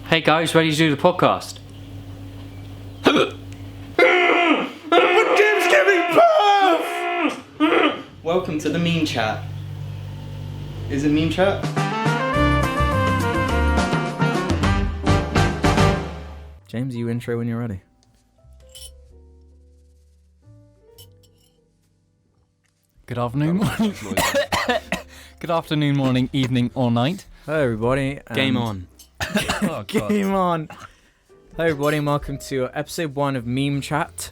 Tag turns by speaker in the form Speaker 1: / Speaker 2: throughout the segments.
Speaker 1: Hey guys, ready to do the podcast?
Speaker 2: But Jim's giving birth!
Speaker 3: Welcome to the meme chat. Is it meme chat?
Speaker 2: James, you intro when you're ready.
Speaker 1: Good afternoon, morning. Good afternoon, morning, evening, or night.
Speaker 2: Hello, everybody.
Speaker 3: Game on.
Speaker 1: Oh, God.
Speaker 2: Game on. Hello, everybody, and welcome to episode 1 of Meme Chat.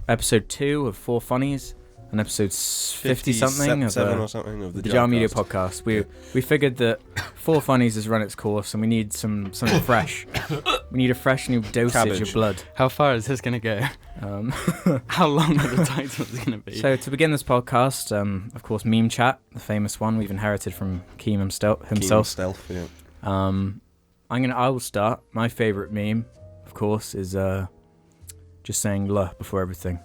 Speaker 2: Episode 2 of 4 Funnies, and episode 50-something of the JARCAST Media podcast. We figured that 4 Funnies has run its course, and we need something fresh. We need a fresh new dosage of blood.
Speaker 3: How far is this going to go? How long are the titles going to be?
Speaker 2: So to begin this podcast, of course, Meme Chat, the famous one we've inherited from Keem himself. I will start. My favourite meme, of course, is just saying "la" before everything.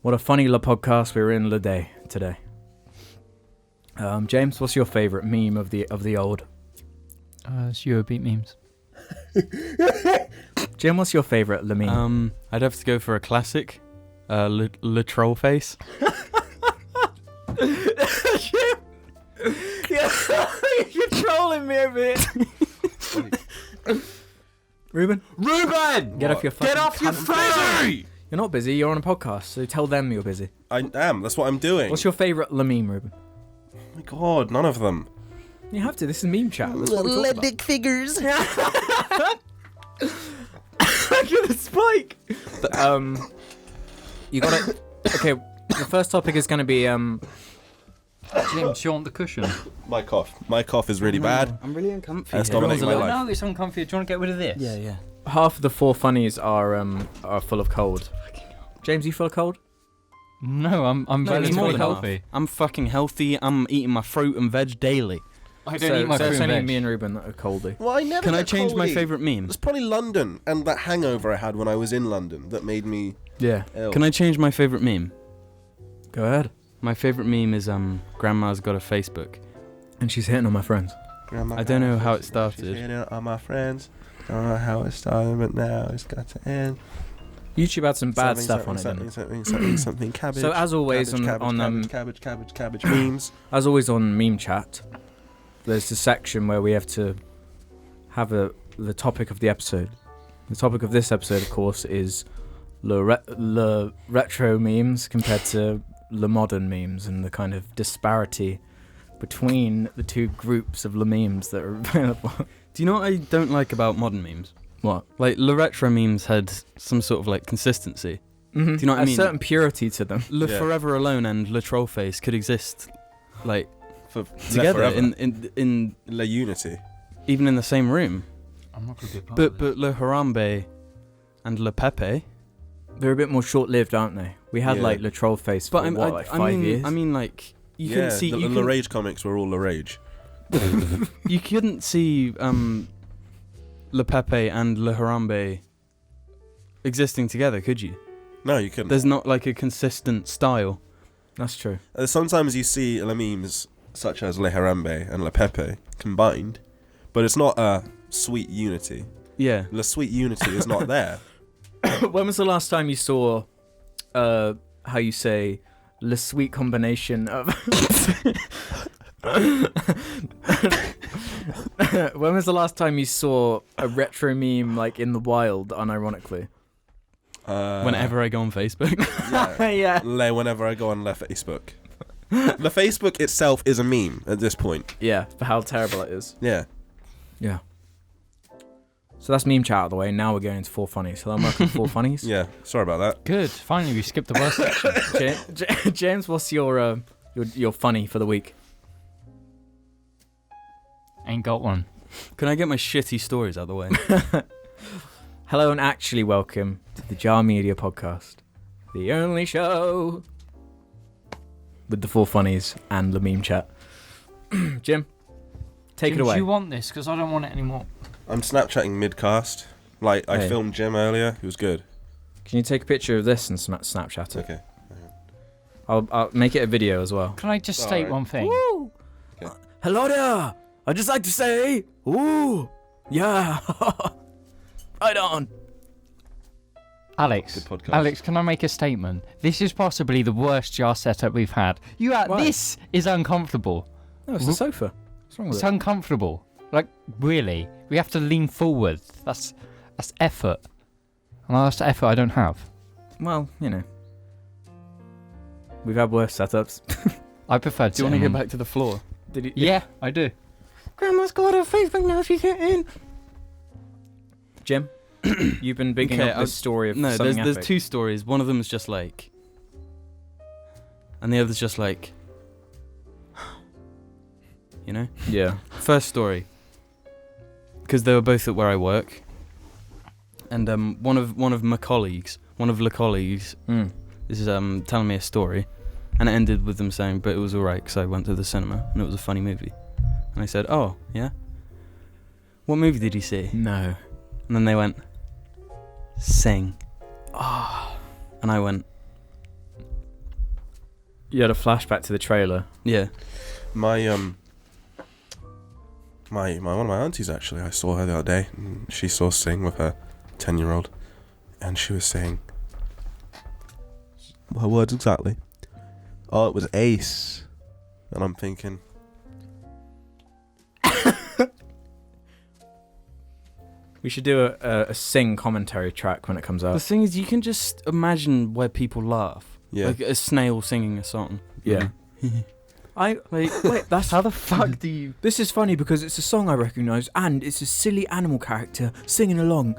Speaker 2: What a funny la podcast we're in la day today. James, what's your favourite meme of the old?
Speaker 1: It's Eurobeat memes.
Speaker 2: Jim, what's your favourite la meme?
Speaker 3: I'd have to go for a classic. Le troll face.
Speaker 2: Jim! You're trolling me over here. Ruben, get off your phone.
Speaker 3: Get off your phone!
Speaker 2: You're not busy. You're on a podcast, so tell them you're busy.
Speaker 4: I am. That's what I'm doing.
Speaker 2: What's your favourite la meme, Ruben?
Speaker 4: Oh my god, none of them.
Speaker 2: You have to. This is meme chat. That's what we talk about.
Speaker 3: dick figures.
Speaker 2: Look at the spike. You got it. Okay, the first topic is going to be
Speaker 1: James, you want the cushion?
Speaker 4: My cough is really bad.
Speaker 3: I'm really uncomfy.
Speaker 4: That's dominating my life.
Speaker 1: No, it's uncomfy. Do you want to get rid of this?
Speaker 3: Yeah.
Speaker 2: half of the 4 funnies are full of cold. James, you full of cold?
Speaker 1: No, I'm very
Speaker 2: it's
Speaker 1: more
Speaker 2: really
Speaker 1: than
Speaker 2: healthy.
Speaker 1: healthy.
Speaker 3: I'm fucking healthy. I'm eating my fruit and veg daily.
Speaker 1: I don't eat my
Speaker 2: so
Speaker 1: fruit
Speaker 2: it's
Speaker 1: and
Speaker 2: only
Speaker 1: veg.
Speaker 2: me and Ruben that are coldy.
Speaker 4: Well, I never.
Speaker 3: Can I
Speaker 4: get
Speaker 3: change my
Speaker 4: coldy.
Speaker 3: favourite meme?
Speaker 4: It's probably London and that hangover I had when I was in London that made me
Speaker 2: Yeah.
Speaker 4: ill.
Speaker 3: Can I change my favourite meme?
Speaker 2: Go ahead.
Speaker 3: My favourite meme is Grandma's got a Facebook.
Speaker 2: And she's hitting on my friends.
Speaker 3: I don't know how it
Speaker 4: She's
Speaker 3: started.
Speaker 4: hitting on my friends. Don't know how it started, but now it's got to end.
Speaker 2: YouTube had some bad stuff on it, didn't it?
Speaker 4: Something. Cabbage.
Speaker 2: So as always
Speaker 4: cabbage memes.
Speaker 2: As always on Meme Chat, there's a section where we have to have the topic of the episode. The topic of this episode, of course, is le retro memes compared to le modern memes, and the kind of disparity between the two groups of le memes that are available.
Speaker 3: Do you know what I don't like about modern memes?
Speaker 2: What?
Speaker 3: Like, Le Retro memes had some sort of, like, consistency.
Speaker 2: Mm-hmm.
Speaker 3: Do you know what I mean?
Speaker 2: A certain purity to them.
Speaker 3: Le
Speaker 4: Yeah.
Speaker 3: Forever Alone and Le Trollface could exist, like,
Speaker 4: For
Speaker 3: together
Speaker 4: forever.
Speaker 3: in
Speaker 4: La Unity.
Speaker 3: even in the same room.
Speaker 1: I'm not going to be a part
Speaker 3: But
Speaker 1: of this.
Speaker 3: Le Harambe and Le Pepe.
Speaker 2: They're a bit more short-lived, aren't they? We had
Speaker 4: Yeah.
Speaker 2: like Le Trollface for
Speaker 3: But
Speaker 2: 5 years?
Speaker 3: I mean, like, you
Speaker 4: Yeah,
Speaker 3: couldn't see
Speaker 4: the Rage comics were all La Rage.
Speaker 3: you couldn't see Le Pepe and Le Harambe existing together, could you?
Speaker 4: No, you couldn't.
Speaker 3: There's not like a consistent style.
Speaker 2: That's true.
Speaker 4: Sometimes you see la memes such as Le Harambe and Le Pepe combined, but it's not a sweet unity.
Speaker 3: Yeah.
Speaker 4: The sweet unity is not there.
Speaker 2: When was the last time you saw, how you say, the sweet combination of... When was the last time you saw a retro meme, like, in the wild, unironically?
Speaker 3: Whenever I go on Facebook.
Speaker 2: Yeah.
Speaker 4: Whenever I go on Le Facebook. The Facebook itself is a meme at this point.
Speaker 2: Yeah, for how terrible it is.
Speaker 4: Yeah.
Speaker 2: Yeah. So that's Meme Chat out of the way, now we're going into 4 Funnies. Hello, welcome to 4 Funnies.
Speaker 4: Yeah. Sorry about that.
Speaker 1: Good. Finally, we skipped the worst section.
Speaker 2: James, what's your funny for the week?
Speaker 1: Ain't got one.
Speaker 3: Can I get my shitty stories out of the way?
Speaker 2: Hello and actually welcome to the JARCAST Media podcast, the only show with the 4 Funnies and the Meme Chat. Jim, take it away.
Speaker 1: Do you want this? Because I don't want it anymore.
Speaker 4: I'm Snapchatting mid-cast. Like, I
Speaker 2: Hey.
Speaker 4: filmed Jim earlier. It was good.
Speaker 2: Can you take a picture of this and Snapchat it?
Speaker 4: Okay.
Speaker 2: I'll make it a video as well.
Speaker 1: Can I just state
Speaker 4: Alright.
Speaker 1: one thing?
Speaker 2: Woo!
Speaker 4: Okay.
Speaker 2: Hello there! I'd just like to say, ooh, Yeah. Right on.
Speaker 1: Alex,
Speaker 4: Good podcast.
Speaker 1: Alex, can I make a statement? This is possibly the worst jar setup we've had.
Speaker 2: Why?
Speaker 1: This is uncomfortable.
Speaker 2: No, it's a sofa. What's wrong with
Speaker 1: It's
Speaker 2: it?
Speaker 1: uncomfortable. Like, really. We have to lean forward. That's effort. And that's effort I don't have.
Speaker 2: Well, you know. We've had worse setups.
Speaker 1: I prefer
Speaker 3: Do you want to get back to the floor?
Speaker 2: Did you?
Speaker 1: Yeah, I do.
Speaker 2: Grandma's got her Facebook now. She's getting. Jim, you've been bigging
Speaker 3: Okay,
Speaker 2: up this story of
Speaker 3: No,
Speaker 2: something
Speaker 3: there's
Speaker 2: epic.
Speaker 3: two stories. One of them is just like, and the other's just like, you know.
Speaker 2: Yeah.
Speaker 3: First story, because they were both at where I work, and one of my colleagues,
Speaker 2: Mm.
Speaker 3: is telling me a story, and it ended with them saying, "But it was alright because I went to the cinema and it was a funny movie." And I said, "Oh yeah, what movie did you see?"
Speaker 2: No.
Speaker 3: And then they went, "Sing." Ah. And I went,
Speaker 2: You had a flashback to the trailer.
Speaker 3: "Yeah."
Speaker 4: My one of my aunties, actually, I saw her the other day, and she saw Sing with her 10-year-old, and she was saying, her words exactly, "Oh, it was ace," and I'm thinking,
Speaker 2: We should do a Sing commentary track when it comes
Speaker 3: The
Speaker 2: out.
Speaker 3: thing is, you can just imagine where people laugh,
Speaker 4: yeah,
Speaker 3: like a snail singing a song.
Speaker 2: Yeah. Wait, that's
Speaker 3: How the fuck do you?
Speaker 2: This is funny because it's a song I recognise and it's a silly animal character singing along.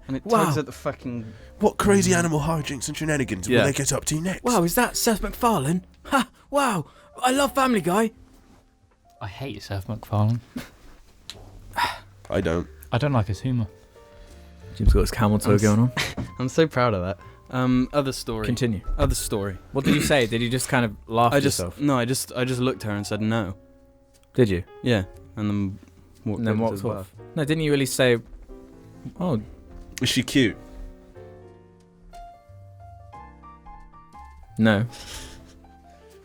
Speaker 3: And it
Speaker 2: Wow.
Speaker 3: tugs at the fucking.
Speaker 4: what crazy animal hijinks and shenanigans
Speaker 2: Yeah.
Speaker 4: will they get up to next?
Speaker 2: Wow, is that Seth MacFarlane? Ha! Wow, I love Family Guy.
Speaker 1: I hate Seth MacFarlane.
Speaker 4: I don't.
Speaker 1: I don't like his humour.
Speaker 2: Jim's got his camel toe going on.
Speaker 3: I'm so proud of that. Other story.
Speaker 2: Continue.
Speaker 3: Other story.
Speaker 2: What did you say? Did you just kind of laugh at yourself?
Speaker 3: I just looked at her and said no.
Speaker 2: Did you?
Speaker 3: Yeah, and then walked.
Speaker 2: And then
Speaker 3: over to
Speaker 2: walked
Speaker 3: the
Speaker 2: off. No, didn't you really say? Oh,
Speaker 4: Is she cute?
Speaker 2: no.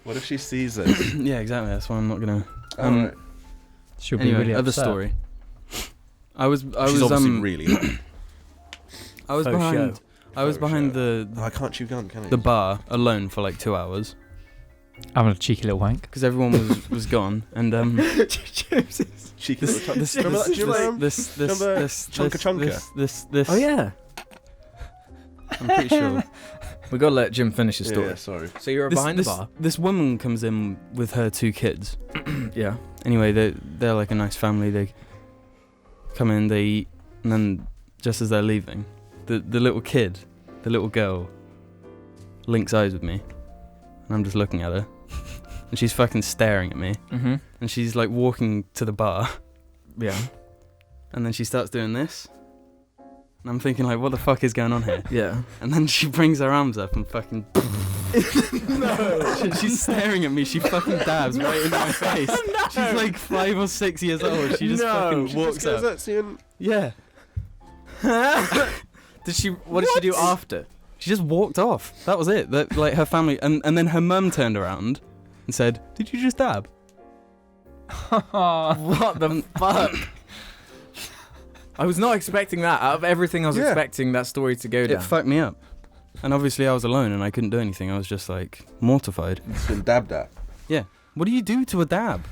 Speaker 4: What if she sees it?
Speaker 3: bar. Yeah, exactly. That's why I'm not gonna.
Speaker 4: Alright.
Speaker 1: She'll
Speaker 3: Anyway,
Speaker 1: be really
Speaker 3: other
Speaker 1: upset.
Speaker 3: story. I was
Speaker 4: She's obviously really hot.
Speaker 3: I was
Speaker 2: Faux
Speaker 3: behind.
Speaker 2: show.
Speaker 3: I was
Speaker 4: Faux
Speaker 3: behind
Speaker 4: Oh, I can't chew gum, can I?
Speaker 3: the bar alone for like 2 hours
Speaker 1: I'm a cheeky little wank.
Speaker 3: because everyone was gone, and
Speaker 4: Cheeky little chunk.
Speaker 3: this
Speaker 4: Remember that? Do you remember? Remember Chunka Chunka?
Speaker 3: this.
Speaker 2: Oh yeah.
Speaker 3: I'm pretty sure.
Speaker 2: We gotta let Jim finish his story.
Speaker 4: Yeah, sorry.
Speaker 2: So you were
Speaker 3: This-
Speaker 2: behind
Speaker 3: this,
Speaker 2: the bar.
Speaker 3: This woman comes in with her 2 kids.
Speaker 2: Yeah.
Speaker 3: Anyway, they're like a nice family. They come in, they eat, and then just as they're leaving, the little kid, the little girl, links eyes with me, and I'm just looking at her, and she's fucking staring at me,
Speaker 2: Mm-hmm.
Speaker 3: and she's like walking to the bar,
Speaker 2: Yeah.
Speaker 3: and then she starts doing this, and I'm thinking like, what the fuck is going on here?
Speaker 2: Yeah.
Speaker 3: And then she brings her arms up and fucking. No! She's staring at me. She fucking dabs right into my face. She's like 5 or 6 years old. She just fucking walks up. Yeah.
Speaker 2: Did she? What did she do after?
Speaker 3: She just walked off. That was it. That like her family, and then her mum turned around and said, "Did you just dab?"
Speaker 2: What the fuck? I was not expecting that. Out of everything, I was
Speaker 4: Yeah.
Speaker 2: expecting that story to go down.
Speaker 3: It fucked me up. And obviously, I was alone and I couldn't do anything. I was just like mortified.
Speaker 4: It's been dabbed at.
Speaker 3: What do you do to a dab?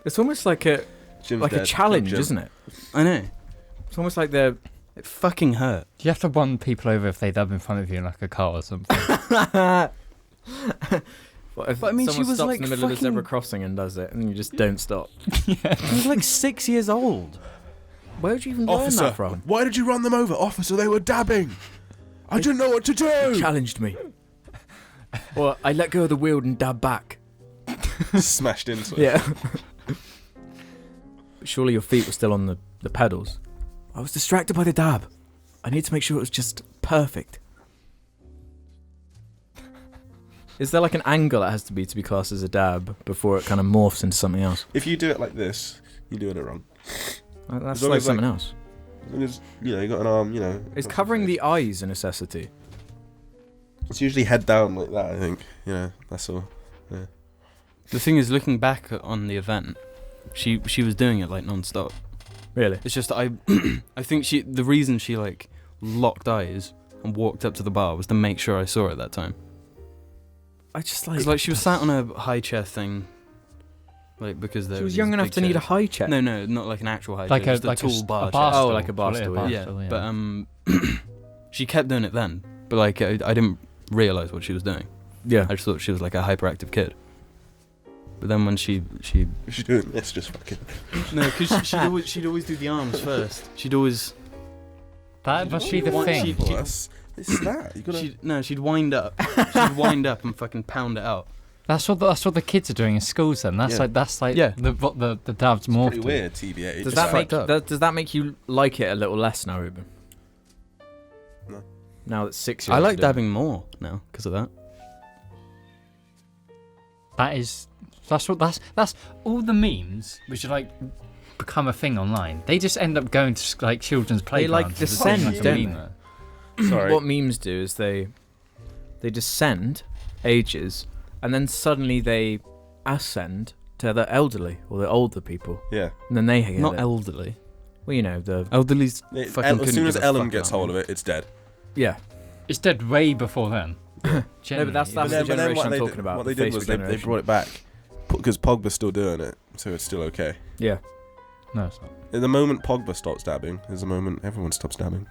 Speaker 2: It's almost like a
Speaker 4: Jim's
Speaker 2: a
Speaker 4: dead.
Speaker 2: challenge,
Speaker 4: Jim.
Speaker 2: isn't it?
Speaker 3: I know.
Speaker 2: It's almost like they're.
Speaker 3: It fucking hurt.
Speaker 1: Do you have to won people over if they dub in front of you in like a car or something?
Speaker 2: What if
Speaker 3: But I mean, she
Speaker 2: someone
Speaker 3: was
Speaker 2: stops
Speaker 3: like
Speaker 2: in the middle of a
Speaker 3: fucking-
Speaker 2: zebra crossing and does it, and you just don't stop?
Speaker 3: She was like 6 years old.
Speaker 2: Where did you even learn
Speaker 4: Officer,
Speaker 2: that from?
Speaker 4: why did you run them over? Officer, they were dabbing. I didn't know what to
Speaker 2: He
Speaker 4: do.
Speaker 2: challenged me. Well, I let go of the wheel and dabbed back.
Speaker 4: Smashed into it.
Speaker 2: Yeah. But surely your feet were still on the pedals. I was distracted by the dab. I need to make sure it was just perfect. Is there like an angle that has to be classed as a dab before it kind of morphs into something else?
Speaker 4: If you do it like this, you're doing it wrong.
Speaker 2: That's
Speaker 4: long
Speaker 2: like
Speaker 4: as,
Speaker 2: something else.
Speaker 4: Because, you got an arm,
Speaker 2: Is covering the eyes a necessity?
Speaker 4: It's usually head down like that, I think. That's all.
Speaker 3: The thing is, looking back on the event, she was doing it like non-stop.
Speaker 2: Really?
Speaker 3: It's just that I think the reason she like locked eyes and walked up to the bar was to make sure I saw her at that time.
Speaker 2: I just
Speaker 3: Because like she was sat on a high chair thing, like because there
Speaker 2: She was young enough to need a high chair.
Speaker 3: No, not like an actual high
Speaker 1: Like
Speaker 3: chair,
Speaker 1: a
Speaker 3: just a tall bar
Speaker 1: bar
Speaker 3: chair.
Speaker 2: Oh,
Speaker 1: stool.
Speaker 2: like a bar
Speaker 1: Call it
Speaker 2: stool,
Speaker 1: bar
Speaker 3: Yeah,
Speaker 1: stool,
Speaker 3: but she kept doing it then, but like I didn't realise what she was doing.
Speaker 2: Yeah.
Speaker 3: I just thought she was like a hyperactive kid. But then when she's
Speaker 4: doing this, just fucking.
Speaker 3: no, because she'd always do the arms first. She'd always
Speaker 1: That must be the
Speaker 3: What-
Speaker 1: thing.
Speaker 3: she'd-
Speaker 4: It's that. You gotta.
Speaker 3: she'd wind up. She'd wind up and fucking pound it out.
Speaker 1: That's what the kids are doing in schools. Then that's
Speaker 4: Yeah.
Speaker 1: like
Speaker 3: Yeah.
Speaker 1: what the dad's more.
Speaker 4: Pretty weird, TBA.
Speaker 2: Does
Speaker 4: Just
Speaker 2: that
Speaker 4: like-
Speaker 2: make does that make you like it a little less now, Ruben?
Speaker 4: No.
Speaker 2: Now that 6 years.
Speaker 3: I like dabbing more now because of that.
Speaker 1: That's all the memes which are like become a thing online. They just end up going to like children's
Speaker 2: They, like,
Speaker 1: playgrounds. and just
Speaker 2: descend,
Speaker 1: being like a
Speaker 2: don't
Speaker 1: meme
Speaker 2: they?
Speaker 1: there.
Speaker 4: Sorry.
Speaker 2: What memes do is they descend ages, and then suddenly they ascend to the elderly or the older people,
Speaker 4: Yeah.
Speaker 2: and then they get
Speaker 3: Not
Speaker 2: it.
Speaker 3: elderly.
Speaker 2: Well, you know the
Speaker 3: Elderly's fucking
Speaker 4: As soon as
Speaker 3: couldn't give a
Speaker 4: Ellen
Speaker 3: fuck
Speaker 4: gets
Speaker 3: about
Speaker 4: hold
Speaker 3: me.
Speaker 4: of it, it's dead.
Speaker 2: yeah.
Speaker 1: It's dead way before then.
Speaker 2: No, but that's
Speaker 1: Genuinely.
Speaker 2: the generation I'm talking about.
Speaker 4: What
Speaker 2: the
Speaker 4: they did was
Speaker 2: Facebook
Speaker 4: they
Speaker 2: generation.
Speaker 4: brought it back because Pogba's still doing it, so it's still okay.
Speaker 2: Yeah.
Speaker 1: No, it's not.
Speaker 4: In the moment Pogba stops dabbing, is the moment everyone stops dabbing.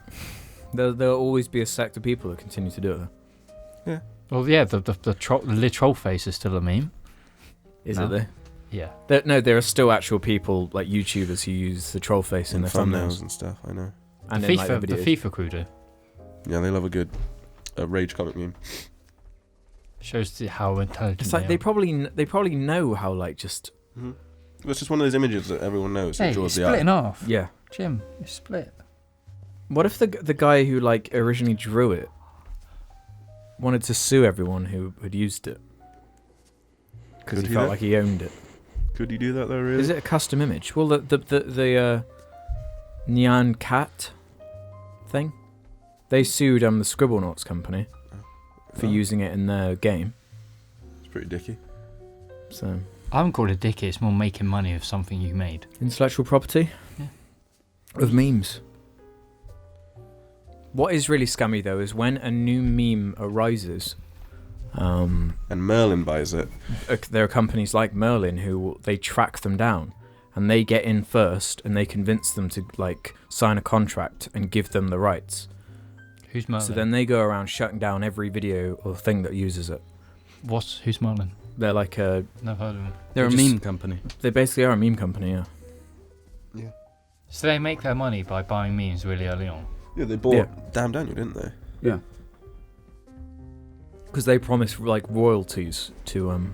Speaker 2: There'll always be a sect of people that continue to do it.
Speaker 1: Well, yeah, the troll face is still a meme.
Speaker 2: Is
Speaker 1: No.
Speaker 2: it there?
Speaker 1: Yeah.
Speaker 2: There are still actual people like YouTubers who use the troll face in
Speaker 4: And
Speaker 2: their
Speaker 4: thumbnails
Speaker 2: thumbnails
Speaker 4: and stuff, I know.
Speaker 2: and
Speaker 1: the
Speaker 2: in like
Speaker 1: FIFA,
Speaker 2: the
Speaker 1: the
Speaker 2: videos.
Speaker 1: FIFA crew do.
Speaker 4: Yeah, they love a good rage comic meme.
Speaker 1: Shows how intelligent
Speaker 2: It's like
Speaker 1: they
Speaker 2: they probably know how like just
Speaker 4: It's just one of those images that everyone knows that
Speaker 1: Hey,
Speaker 4: draws
Speaker 1: it's
Speaker 4: the
Speaker 1: split in
Speaker 4: eye.
Speaker 1: half.
Speaker 2: yeah.
Speaker 1: Jim, it's split.
Speaker 2: What if the guy who like originally drew it wanted to sue everyone who had used it because
Speaker 4: Could
Speaker 2: he
Speaker 4: he
Speaker 2: felt
Speaker 4: though?
Speaker 2: like he owned it?
Speaker 4: Could you do that though, really?
Speaker 2: Is it a custom image? Well, the Nyan Cat thing, they sued the Scribblenauts company for
Speaker 4: Oh,
Speaker 2: using it in their game.
Speaker 4: It's pretty dicky.
Speaker 2: So
Speaker 1: I haven't called it dicky. It's more making money of something you made.
Speaker 2: intellectual property
Speaker 1: Yeah.
Speaker 2: of memes. What is really scummy though is when a new meme arises.
Speaker 4: And Merlin buys it.
Speaker 2: There are companies like Merlin who they track them down and they get in first and they convince them to like sign a contract and give them the rights.
Speaker 1: Who's Merlin?
Speaker 2: So then they go around shutting down every video or thing that uses it.
Speaker 1: Who's Merlin?
Speaker 2: They're like
Speaker 1: Never heard of him.
Speaker 3: They're a
Speaker 2: Just-
Speaker 3: meme company.
Speaker 2: they basically are a meme company, yeah.
Speaker 1: So they make their money by buying memes really early on.
Speaker 4: Yeah, they bought
Speaker 2: Yeah.
Speaker 4: Damn Daniel, didn't they?
Speaker 2: Yeah. Because they promise like royalties to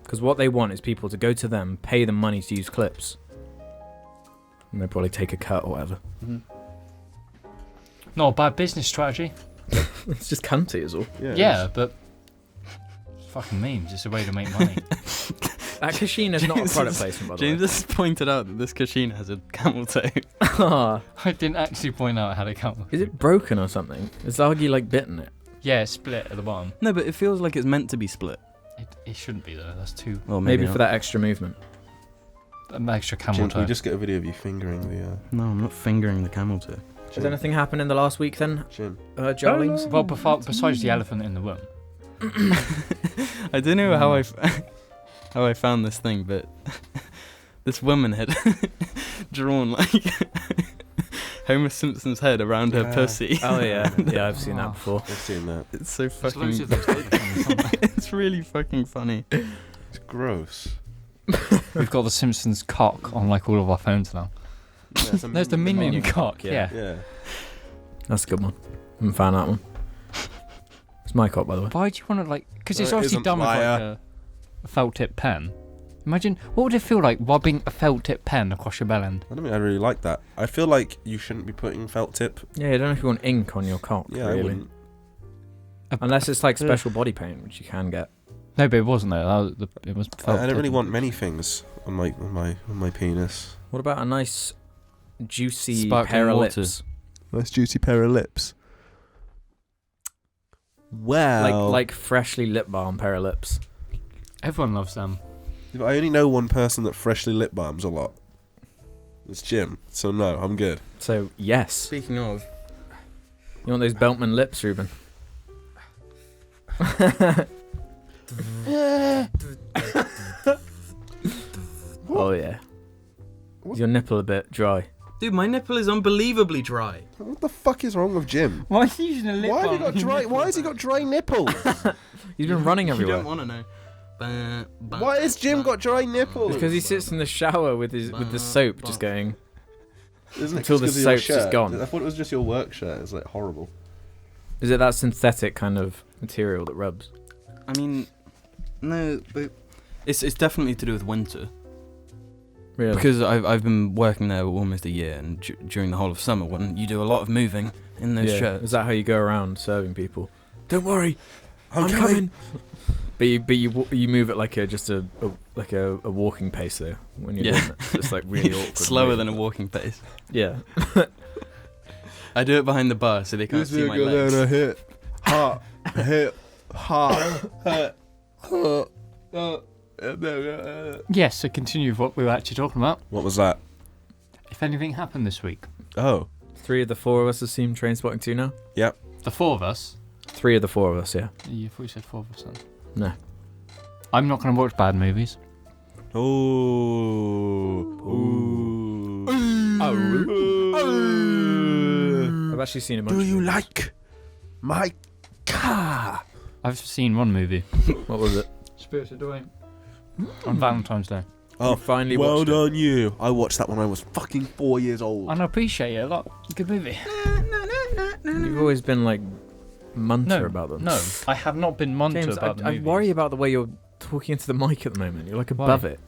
Speaker 2: because what they want is people to go to them, pay them money to use clips, and they probably take a cut or whatever.
Speaker 1: Not a bad business strategy.
Speaker 2: It's just cunty, is all.
Speaker 1: Yeah, but it's fucking memes. It's a way to make money.
Speaker 2: That Kashina is not a
Speaker 3: James
Speaker 2: product
Speaker 3: is-
Speaker 2: placement, by the
Speaker 3: James
Speaker 2: way.
Speaker 3: has pointed out that this Kashina has a camel toe.
Speaker 2: Ah,
Speaker 1: I didn't actually point out how to come.
Speaker 2: is it broken or something? Is Argy like bitten it?
Speaker 1: Yeah, it's split at the bottom.
Speaker 3: No, but it feels like it's meant to be split.
Speaker 1: It shouldn't be though. That's too
Speaker 3: Well,
Speaker 2: Maybe
Speaker 3: not.
Speaker 2: for that extra movement.
Speaker 1: an extra camel
Speaker 4: Jim, can
Speaker 1: toe.
Speaker 4: we just get a video of you fingering the
Speaker 3: No, I'm not fingering the camel toe.
Speaker 2: Has
Speaker 4: Jim?
Speaker 2: anything happened in the last week then,
Speaker 4: Jim.
Speaker 2: Jarlings?
Speaker 1: Well, besides the elephant in the room.
Speaker 3: I don't know how how I found this thing, but this woman had drawn like Homer Simpson's head around her
Speaker 4: Yeah.
Speaker 3: pussy.
Speaker 2: Oh yeah, yeah, I've seen that before.
Speaker 4: I've seen that.
Speaker 3: It's so
Speaker 1: There's loads
Speaker 3: fucking.
Speaker 1: of those data points, aren't there?
Speaker 3: It's really fucking funny.
Speaker 4: It's gross.
Speaker 1: We've got the Simpsons cock on like all of our phones now.
Speaker 4: Yeah, it's a
Speaker 1: There's the
Speaker 4: minion
Speaker 1: minion
Speaker 2: cock,
Speaker 1: cock.
Speaker 2: yeah.
Speaker 1: Yeah.
Speaker 4: Yeah.
Speaker 2: That's a good one. I haven't found that one. It's my cop, by the way.
Speaker 1: Why do you want to like? Because
Speaker 4: No,
Speaker 1: it's
Speaker 4: it
Speaker 1: obviously
Speaker 4: isn't,
Speaker 1: done with like
Speaker 4: liar.
Speaker 1: a felt tip pen. Imagine what would it feel like rubbing a felt tip pen across your bell end?
Speaker 4: I don't think I really like that. I feel like you shouldn't be putting felt tip.
Speaker 2: Yeah, I don't know if you want ink on your cock,
Speaker 4: Yeah, I
Speaker 2: really.
Speaker 4: wouldn't.
Speaker 2: Unless it's like special body paint, which you can get.
Speaker 1: No, but it wasn't there. It was. Felt
Speaker 4: I don't really
Speaker 1: tip.
Speaker 4: want many things on my penis.
Speaker 2: What about a nice, juicy
Speaker 3: Sparkling
Speaker 2: pair of
Speaker 3: water.
Speaker 2: lips?
Speaker 4: Nice juicy pair of lips. Wow.
Speaker 2: Like freshly lip balm pair of lips.
Speaker 1: Everyone loves them.
Speaker 4: I only know one person that freshly lip balms a lot. It's Jim. So no, I'm good.
Speaker 2: So yes.
Speaker 3: Speaking of,
Speaker 2: You want those Beltman lips, Ruben? Oh yeah. Is your nipple a bit dry?
Speaker 3: dude, my nipple is unbelievably dry.
Speaker 4: What the fuck is wrong with Jim?
Speaker 1: Why is he using a lip
Speaker 4: Why have
Speaker 1: balm
Speaker 4: you got
Speaker 1: on your
Speaker 4: dry?
Speaker 1: nipple?
Speaker 4: Why has he got dry nipples?
Speaker 2: He's been running
Speaker 3: You
Speaker 2: everywhere.
Speaker 3: don't want to know.
Speaker 4: Why has Jim got dry nipples?
Speaker 2: Because he sits in the shower with the soap just going.
Speaker 4: Isn't it
Speaker 2: until the
Speaker 4: just 'cause of your
Speaker 2: soap's just
Speaker 4: shirt?
Speaker 2: gone.
Speaker 4: I thought it was just your work shirt. It's like horrible.
Speaker 2: Is it that synthetic kind of material that rubs?
Speaker 3: I mean, no, but it's definitely to do with winter.
Speaker 2: Really?
Speaker 3: Because I've been working there almost a year, and during the whole of summer, when you do a lot of moving in those shirts.
Speaker 2: Is that how you go around serving people? Don't worry, I'm
Speaker 4: coming.
Speaker 2: coming. But you move at like a walking pace though when you're doing it. It's like really awkward.
Speaker 3: Slower than a walking pace.
Speaker 2: Yeah.
Speaker 3: I do it behind the bar so they can't see my legs.
Speaker 4: hit, heart, hit, heart,
Speaker 1: Yes, so continue with what we were actually talking about.
Speaker 4: What was that?
Speaker 1: If anything happened this week.
Speaker 4: Oh,
Speaker 2: 3 of the 4 of us have seen Trainspotting 2 now.
Speaker 1: The 4 of us.
Speaker 2: 3 of the 4 of us, yeah.
Speaker 1: You thought you said 4 of us then.
Speaker 2: No.
Speaker 1: I'm not going to watch bad movies.
Speaker 4: Ooh.
Speaker 2: I've actually seen a bunch.
Speaker 4: Do
Speaker 2: of
Speaker 4: you
Speaker 2: movies.
Speaker 4: like my car?
Speaker 1: I've seen one movie.
Speaker 2: What was it?
Speaker 1: Spirited Away. On Valentine's Day.
Speaker 4: Oh,
Speaker 2: You finally
Speaker 4: well
Speaker 2: watched it.
Speaker 4: done you. I watched that when I was fucking 4 years old.
Speaker 1: And I appreciate it a lot. Good movie.
Speaker 2: You've always been like munter
Speaker 1: No,
Speaker 2: about them.
Speaker 1: No, I have not been munter
Speaker 2: James,
Speaker 1: about the
Speaker 2: I
Speaker 1: movie.
Speaker 2: worry about the way you're talking into the mic at the moment. You're like above it.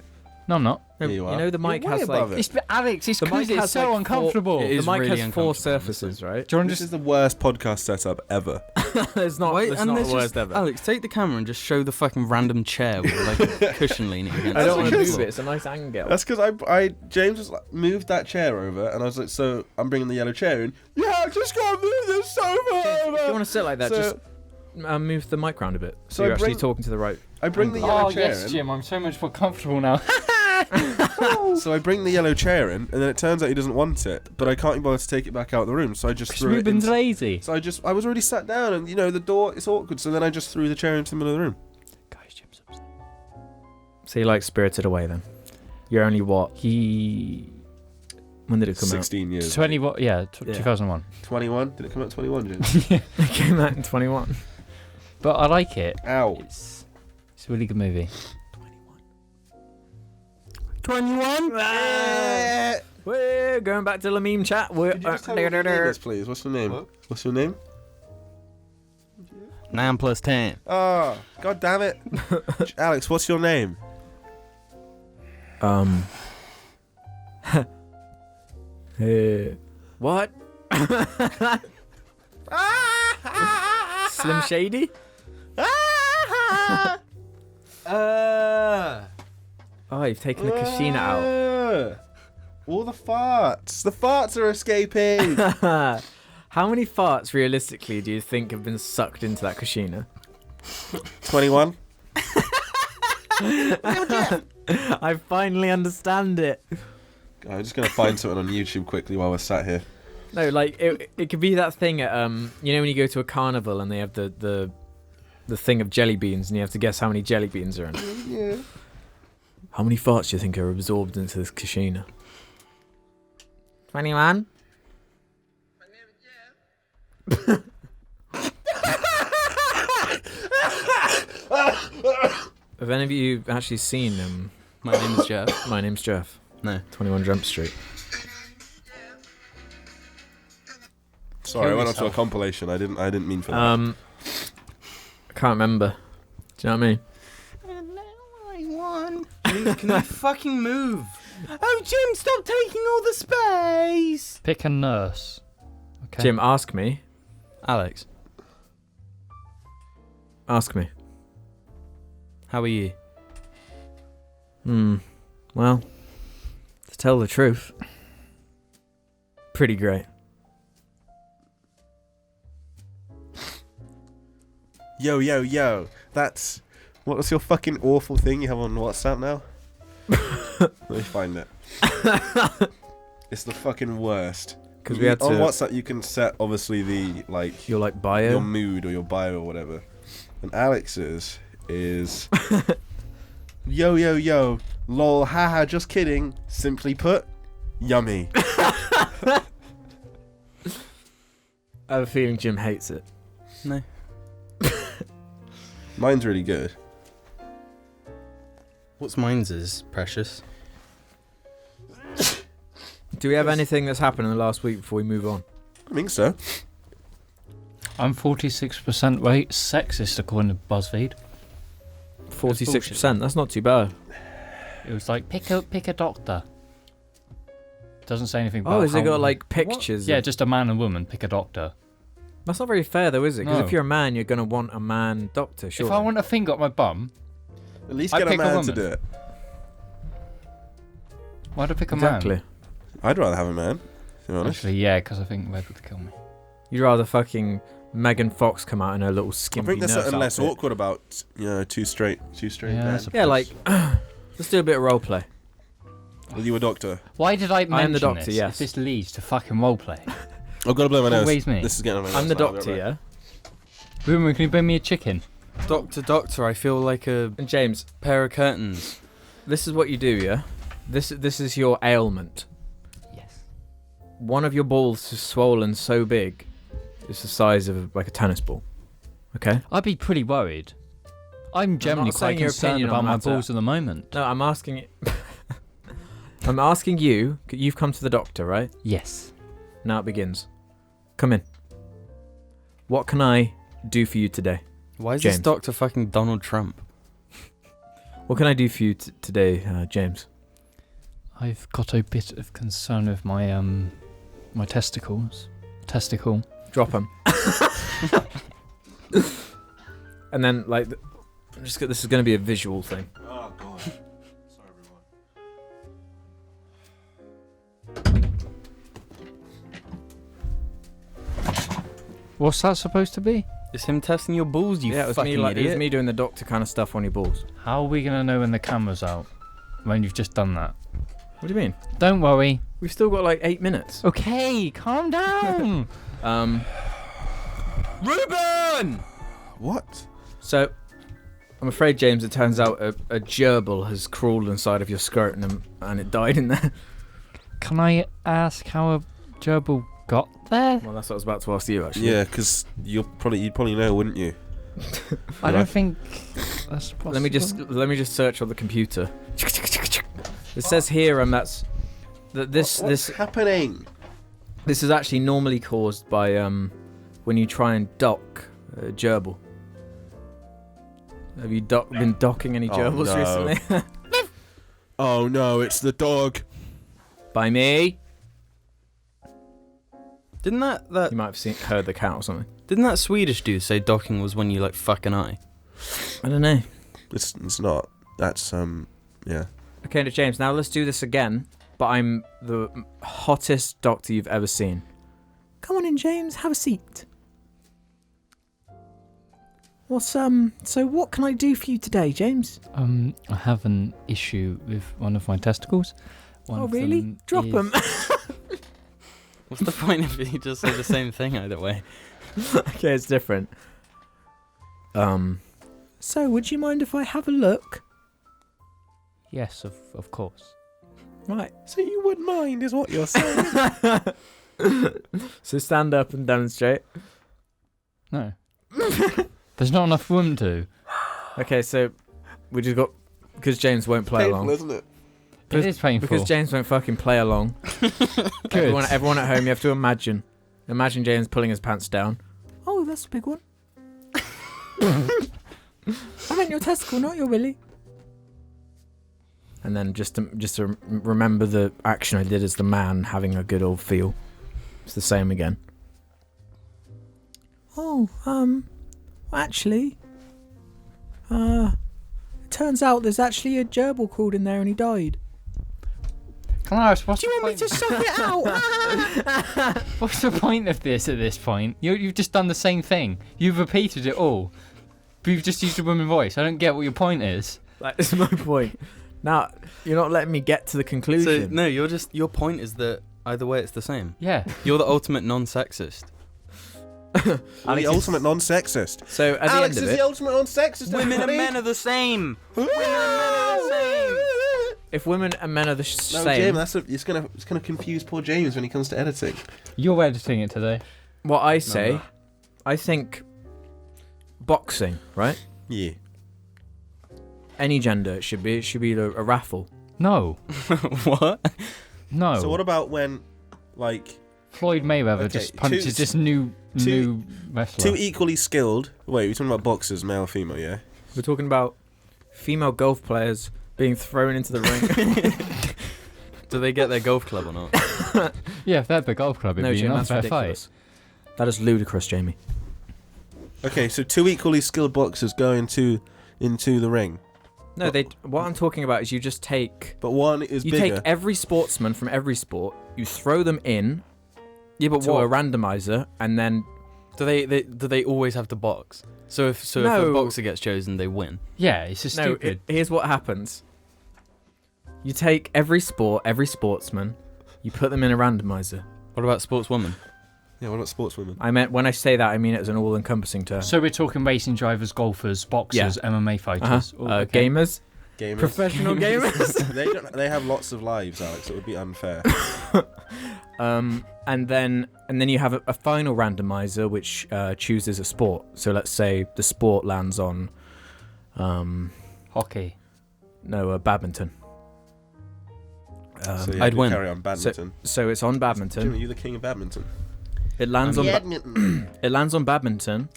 Speaker 1: No, I'm not.
Speaker 2: No,
Speaker 4: Yeah,
Speaker 2: you
Speaker 4: you are.
Speaker 2: know the mic
Speaker 4: You're way
Speaker 2: has
Speaker 4: above
Speaker 2: like
Speaker 4: it.
Speaker 1: Alex, it's
Speaker 2: The mic
Speaker 1: because it's
Speaker 2: has,
Speaker 1: so
Speaker 2: like, four-
Speaker 1: uncomfortable.
Speaker 3: It
Speaker 2: the
Speaker 3: is
Speaker 2: mic
Speaker 3: really
Speaker 2: has 4
Speaker 3: uncomfortable,
Speaker 2: surfaces, right?
Speaker 1: Do you want to
Speaker 4: This
Speaker 1: just...
Speaker 4: is the worst podcast setup ever.
Speaker 2: It's not.
Speaker 3: Wait,
Speaker 2: it's
Speaker 3: and
Speaker 2: not
Speaker 3: there's
Speaker 2: the worst
Speaker 3: just,
Speaker 2: ever.
Speaker 3: Alex, take the camera and just show the fucking random chair with like a cushion leaning against
Speaker 2: I don't
Speaker 3: it.
Speaker 2: want to
Speaker 4: because-
Speaker 2: move it. It's a nice angle.
Speaker 4: That's because James was like, moved that chair over, and I was like, so I'm bringing the yellow chair in. Yeah, I just gotta move this sofa
Speaker 2: If
Speaker 4: over.
Speaker 2: you want to sit like that,
Speaker 4: So-
Speaker 2: just move the mic round a bit. So
Speaker 4: So
Speaker 2: you're
Speaker 4: I
Speaker 2: actually
Speaker 4: bring-
Speaker 2: talking to the right.
Speaker 4: I bring the yellow
Speaker 1: Oh,
Speaker 4: chair
Speaker 1: yes,
Speaker 4: in.
Speaker 1: Jim, I'm so much more comfortable now.
Speaker 4: So I bring the yellow chair in, and then it turns out he doesn't want it, but I can't be bothered to take it back out of the room, so I just threw it in.
Speaker 1: Ruben's lazy.
Speaker 4: So I was already sat down, and the door, it's awkward, so then I just threw the chair into the middle of the room.
Speaker 1: Guys, Jim's upset.
Speaker 2: So you like Spirited Away then? You're only what? When did it come
Speaker 4: 16 years.
Speaker 1: 20 what? Yeah,
Speaker 2: Yeah.
Speaker 1: 2001.
Speaker 4: 21? Did it come out 21, James?
Speaker 2: out? It came out in 21.
Speaker 1: But I like it.
Speaker 4: Ow.
Speaker 1: It's a really good movie.
Speaker 2: 21? We're going back to the meme chat. We're
Speaker 4: Could you just tell me what your name is, please? What's your name?
Speaker 3: What?
Speaker 4: What's your name?
Speaker 3: 9 plus 10.
Speaker 4: Oh, god damn it. Alex, what's your name?
Speaker 2: What? Slim Shady? Oh, you've taken the Kashina out.
Speaker 4: All the farts. The farts are escaping.
Speaker 2: How many farts, realistically, do you think have been sucked into that Kashina?
Speaker 4: 21.
Speaker 2: I finally understand it.
Speaker 4: I'm just going to find something on YouTube quickly while we're sat here.
Speaker 2: No, like, it could be that thing at, you know when you go to a carnival and they have the thing of jelly beans and you have to guess how many jelly beans are in it?
Speaker 4: Yeah.
Speaker 2: How many farts do you think are absorbed into this Kashina? 21? Have any of you actually seen
Speaker 3: My name is Jeff.
Speaker 2: My Name's Jeff?
Speaker 3: No.
Speaker 2: 21 Jump Street.
Speaker 4: Sorry, I
Speaker 1: Kill
Speaker 4: went onto a
Speaker 1: yourself.
Speaker 4: compilation. I didn't mean for that.
Speaker 2: I can't remember. Do you know what I mean?
Speaker 3: Can you fucking move? Oh, Jim, stop taking all the space.
Speaker 1: Pick a nurse. Okay.
Speaker 2: Jim, ask me.
Speaker 3: Alex,
Speaker 2: Ask me.
Speaker 3: how are you?
Speaker 2: Well, to tell the truth, pretty great.
Speaker 4: Yo, yo, yo. That's... What was your fucking awful thing you have on WhatsApp now? Let me find it. It's the fucking worst.
Speaker 2: Because we had
Speaker 4: on
Speaker 2: to.
Speaker 4: WhatsApp, you can set obviously the like
Speaker 2: Your like bio.
Speaker 4: your mood or your bio or whatever. And Alex's is yo yo yo, lol, haha, just kidding. Simply put, yummy.
Speaker 2: I have a feeling Jim hates it.
Speaker 3: No.
Speaker 4: Mine's really good.
Speaker 3: What's mine's is precious.
Speaker 2: Do we have anything that's happened in the last week before we move on?
Speaker 4: I think so.
Speaker 1: I'm 46% weight sexist according to BuzzFeed.
Speaker 2: 46%. That's not too bad.
Speaker 1: It was like pick a doctor. Doesn't say anything about.
Speaker 2: Oh, has it
Speaker 1: how-
Speaker 2: got like pictures?
Speaker 1: Yeah,
Speaker 2: of-
Speaker 1: just a man and woman pick a doctor.
Speaker 2: That's not very fair though, is it? Because
Speaker 1: No.
Speaker 2: if you're a man, you're gonna want a man doctor. Sure.
Speaker 1: If I want a finger up my bum,
Speaker 4: At least
Speaker 1: I
Speaker 4: get a
Speaker 1: pick a
Speaker 4: man to
Speaker 1: woman.
Speaker 4: do it.
Speaker 1: why'd I pick a
Speaker 2: exactly.
Speaker 1: man?
Speaker 4: I'd rather have a man, to be honest.
Speaker 1: Actually, yeah, because I think Red would kill me.
Speaker 2: You'd rather fucking Megan Fox come out in her little
Speaker 4: I
Speaker 2: skimpy
Speaker 4: think there's
Speaker 2: nurse
Speaker 4: something less
Speaker 2: outfit.
Speaker 4: awkward about two straight
Speaker 1: Yeah,
Speaker 4: men.
Speaker 1: that's a-
Speaker 2: Yeah, like let's do a bit of role play.
Speaker 4: Are you a doctor?
Speaker 1: Why did I mention
Speaker 2: am the doctor,
Speaker 1: this?
Speaker 2: yes.
Speaker 1: If this leads to fucking roleplay.
Speaker 4: I've got to blow my nose.
Speaker 1: Always me.
Speaker 4: This is getting on my nose.
Speaker 2: I'm the
Speaker 4: now,
Speaker 2: doctor,
Speaker 4: right.
Speaker 2: yeah.
Speaker 1: Ruben, can you bring me a chicken?
Speaker 3: Doctor, I feel like a
Speaker 2: And James,
Speaker 3: pair of curtains.
Speaker 2: this is what you do, yeah. This is your ailment.
Speaker 1: Yes.
Speaker 2: One of your balls is swollen so big, it's the size of like a tennis ball. Okay.
Speaker 1: I'd be pretty worried. I'm generally
Speaker 2: not saying
Speaker 1: quite
Speaker 2: your
Speaker 1: concerned
Speaker 2: opinion
Speaker 1: about
Speaker 2: on
Speaker 1: my
Speaker 2: the matter.
Speaker 1: balls at the moment.
Speaker 2: No, I'm asking it. I'm asking you. You've come to the doctor, right?
Speaker 1: Yes.
Speaker 2: Now it begins. Come in. What can I do for you today?
Speaker 3: Why is
Speaker 2: James.
Speaker 3: this Doctor fucking Donald Trump?
Speaker 2: What can I do for you today, James?
Speaker 1: I've got a bit of concern with my my testicles. Testicle.
Speaker 2: Drop them. And then like, this is going to be a visual thing.
Speaker 4: Oh god. Sorry, everyone.
Speaker 1: What's that supposed to be?
Speaker 3: It's him testing your balls, you
Speaker 2: Yeah, it was
Speaker 3: fucking
Speaker 2: me. Like, it
Speaker 3: idiot.
Speaker 2: was me doing the doctor kind of stuff on your balls.
Speaker 1: How are we gonna know when the camera's out? When you've just done that?
Speaker 2: What do you mean?
Speaker 1: Don't worry.
Speaker 2: We've still got like 8 minutes.
Speaker 1: Okay, calm down.
Speaker 3: Ruben!
Speaker 4: What?
Speaker 2: So, I'm afraid, James, it turns out a gerbil has crawled inside of your skirt and it died in there.
Speaker 1: Can I ask how a gerbil got there?
Speaker 2: Well, that's what I was about to ask you, actually.
Speaker 4: Yeah, because you'd probably know, wouldn't you?
Speaker 1: I don't think that's possible.
Speaker 2: Let me just search on the computer. It says here, that's that
Speaker 4: What's happening?
Speaker 2: this is actually normally caused by when you try and dock a gerbil. Have you been docking any
Speaker 4: Oh,
Speaker 2: gerbils
Speaker 4: no.
Speaker 2: recently?
Speaker 4: Oh no, it's the dog.
Speaker 2: By me?
Speaker 3: Didn't that
Speaker 2: You might have heard the cat or something.
Speaker 3: didn't that Swedish dude say docking was when you like fuck an eye?
Speaker 2: I don't know.
Speaker 4: It's not. That's yeah.
Speaker 2: Okay, now, James, now let's do this again, but I'm the hottest doctor you've ever seen. Come on in, James, have a seat. So what can I do for you today, James?
Speaker 1: I have an issue with one of my testicles. One
Speaker 2: Oh,
Speaker 1: of
Speaker 2: really?
Speaker 1: them
Speaker 2: Drop
Speaker 1: is-
Speaker 2: them.
Speaker 3: What's the point if you just say the same thing either way?
Speaker 2: Okay, it's different. So would you mind if I have a look?
Speaker 1: Yes, of course.
Speaker 2: Right.
Speaker 4: So you wouldn't mind, is what you're saying?
Speaker 2: So stand up and demonstrate.
Speaker 1: No. There's not enough room to.
Speaker 2: Okay, so we just got because James won't play
Speaker 4: Painful,
Speaker 2: along.
Speaker 4: isn't it?
Speaker 1: It is painful.
Speaker 2: Because James won't fucking play along.
Speaker 1: Good.
Speaker 2: Everyone at home, you have to imagine. Imagine James pulling his pants down. Oh, that's a big one. I meant your testicle, not your willy. And then just to remember the action I did as the man having a good old feel. It's the same again. Oh, actually, it turns out there's actually a gerbil crawled in there and he died.
Speaker 1: Can I ask, what's
Speaker 2: Do you
Speaker 1: the
Speaker 2: want me
Speaker 1: point?
Speaker 2: to suck it out?
Speaker 1: What's the point of this at this point? You've just done the same thing. You've repeated it all. But you've just used a woman voice. I don't get what your point is.
Speaker 2: That is my point. Now, you're not letting me get to the
Speaker 3: So
Speaker 2: conclusion.
Speaker 3: no, your point is that Either way, it's the same.
Speaker 1: Yeah.
Speaker 3: You're the ultimate non-sexist.
Speaker 4: The ultimate non-sexist.
Speaker 2: So at
Speaker 4: Alex
Speaker 2: the
Speaker 4: is
Speaker 2: end of
Speaker 4: the ultimate non-sexist.
Speaker 3: Women and
Speaker 4: everybody.
Speaker 3: men are the same. Women and men are the same.
Speaker 2: if women and men are the
Speaker 4: No,
Speaker 2: same,
Speaker 4: Jim, it's gonna confuse poor James when he comes to editing.
Speaker 1: You're editing it today.
Speaker 2: what I say,
Speaker 3: No.
Speaker 2: I think boxing, right?
Speaker 4: Yeah.
Speaker 2: Any gender, it should be a raffle.
Speaker 1: No.
Speaker 3: What?
Speaker 1: No.
Speaker 4: So what about when, like,
Speaker 1: Floyd Mayweather
Speaker 4: Okay,
Speaker 1: just punches
Speaker 4: two-
Speaker 1: this new wrestler.
Speaker 4: two equally skilled? Wait, we're talking about boxers, male or female, yeah?
Speaker 2: We're talking about female golf players being thrown into the ring.
Speaker 3: Do they get their golf club or not?
Speaker 1: Yeah, if they're the golf club, it'd
Speaker 2: No,
Speaker 1: be
Speaker 2: Jim,
Speaker 1: an
Speaker 2: that's
Speaker 1: unfair
Speaker 2: ridiculous. That is ludicrous, Jamie.
Speaker 4: Okay, so two equally skilled boxers go into the ring,
Speaker 2: No, what I'm talking about is you just take
Speaker 4: but one is
Speaker 2: you
Speaker 4: bigger.
Speaker 2: take every sportsman from every sport, you throw them in
Speaker 3: Yeah, but
Speaker 2: to a randomizer, and then
Speaker 3: do they always have to box? So if
Speaker 2: No.
Speaker 3: a boxer gets chosen, they win.
Speaker 1: fight. Yeah, it's just stupid.
Speaker 2: Here's what happens. You take every sport, every sportsman, you put them in a randomizer.
Speaker 3: What about sportswoman?
Speaker 4: Yeah, what about sportswomen?
Speaker 2: I meant when I say that, I mean it as an all-encompassing term.
Speaker 1: So we're talking racing drivers, golfers, boxers, MMA fighters. Oh, okay.
Speaker 2: Gamers,
Speaker 4: Gamers.
Speaker 2: professional gamers.
Speaker 4: They have lots of lives, Alex. It would be unfair.
Speaker 2: And then you have a final randomizer which chooses a sport. So let's say the sport lands on,
Speaker 1: Hockey.
Speaker 2: badminton.
Speaker 4: So yeah,
Speaker 3: I'd
Speaker 4: we
Speaker 3: win.
Speaker 4: Carry on badminton.
Speaker 2: So it's on badminton.
Speaker 4: Jim, are you the king of badminton?
Speaker 2: It lands on
Speaker 4: Badminton.
Speaker 2: it lands on badminton,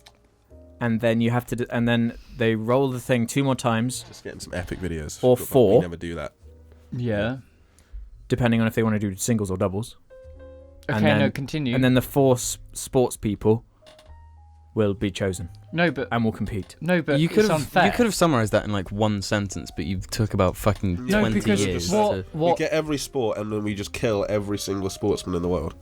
Speaker 2: and then you have to and then they roll the thing 2 more times,
Speaker 4: Just getting some epic videos.
Speaker 2: Or
Speaker 4: But
Speaker 2: 4.
Speaker 4: We never do that.
Speaker 1: Yeah.
Speaker 2: depending on if they want to do singles or doubles.
Speaker 1: Okay,
Speaker 2: And then-
Speaker 1: no, continue.
Speaker 2: And then the 4 sports people will be chosen
Speaker 1: no, but
Speaker 2: and will compete.
Speaker 1: but
Speaker 3: you
Speaker 1: it's
Speaker 3: could have
Speaker 1: unfair.
Speaker 3: you could have summarized that in like one sentence, but you took about fucking
Speaker 1: No,
Speaker 3: 20
Speaker 1: because
Speaker 3: years.
Speaker 1: what
Speaker 3: to-
Speaker 4: We get every sport and then we just kill every single sportsman in the world.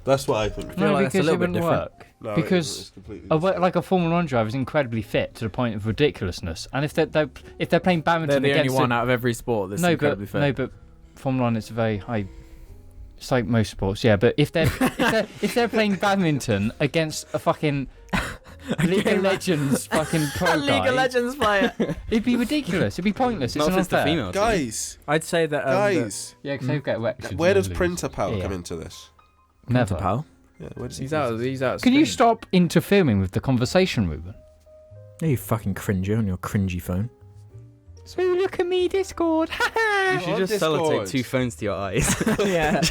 Speaker 4: That's what I think.
Speaker 2: feel
Speaker 1: No,
Speaker 2: like that's a
Speaker 1: because
Speaker 2: little
Speaker 1: it
Speaker 2: bit
Speaker 1: wouldn't
Speaker 2: different.
Speaker 1: work.
Speaker 4: No,
Speaker 1: Because
Speaker 4: it's completely
Speaker 1: Like a Formula 1 driver is incredibly fit to the point of ridiculousness, and if they're playing
Speaker 2: They're
Speaker 1: badminton
Speaker 2: the only
Speaker 1: against
Speaker 2: one out of every sport that's incredibly fit.
Speaker 1: no, but Formula 1 is very high. It's like most sports, yeah. But if they're playing badminton against a fucking League of Legends fucking pro
Speaker 2: League
Speaker 1: guy,
Speaker 2: of Legends player.
Speaker 1: it'd be ridiculous. It'd be pointless. It's
Speaker 3: not if it's the
Speaker 1: unfair.
Speaker 3: female. team.
Speaker 4: Guys,
Speaker 2: I'd say that
Speaker 4: guys,
Speaker 1: Yeah, because they get erections.
Speaker 4: where
Speaker 1: and
Speaker 4: does
Speaker 1: lose.
Speaker 4: printer power
Speaker 1: Yeah.
Speaker 4: come into this?
Speaker 1: Never.
Speaker 2: pal.
Speaker 4: Yeah, where does he
Speaker 2: He's
Speaker 4: come
Speaker 2: out.
Speaker 4: into
Speaker 2: He's out.
Speaker 1: Can you
Speaker 2: screen.
Speaker 1: stop interfering with the conversation, Ruben?
Speaker 2: No, you fucking cringer on your cringy phone.
Speaker 1: So look at me, Discord.
Speaker 3: You should
Speaker 4: On
Speaker 3: just
Speaker 4: Discord.
Speaker 3: sellotape 2 phones to your eyes.
Speaker 2: Yeah.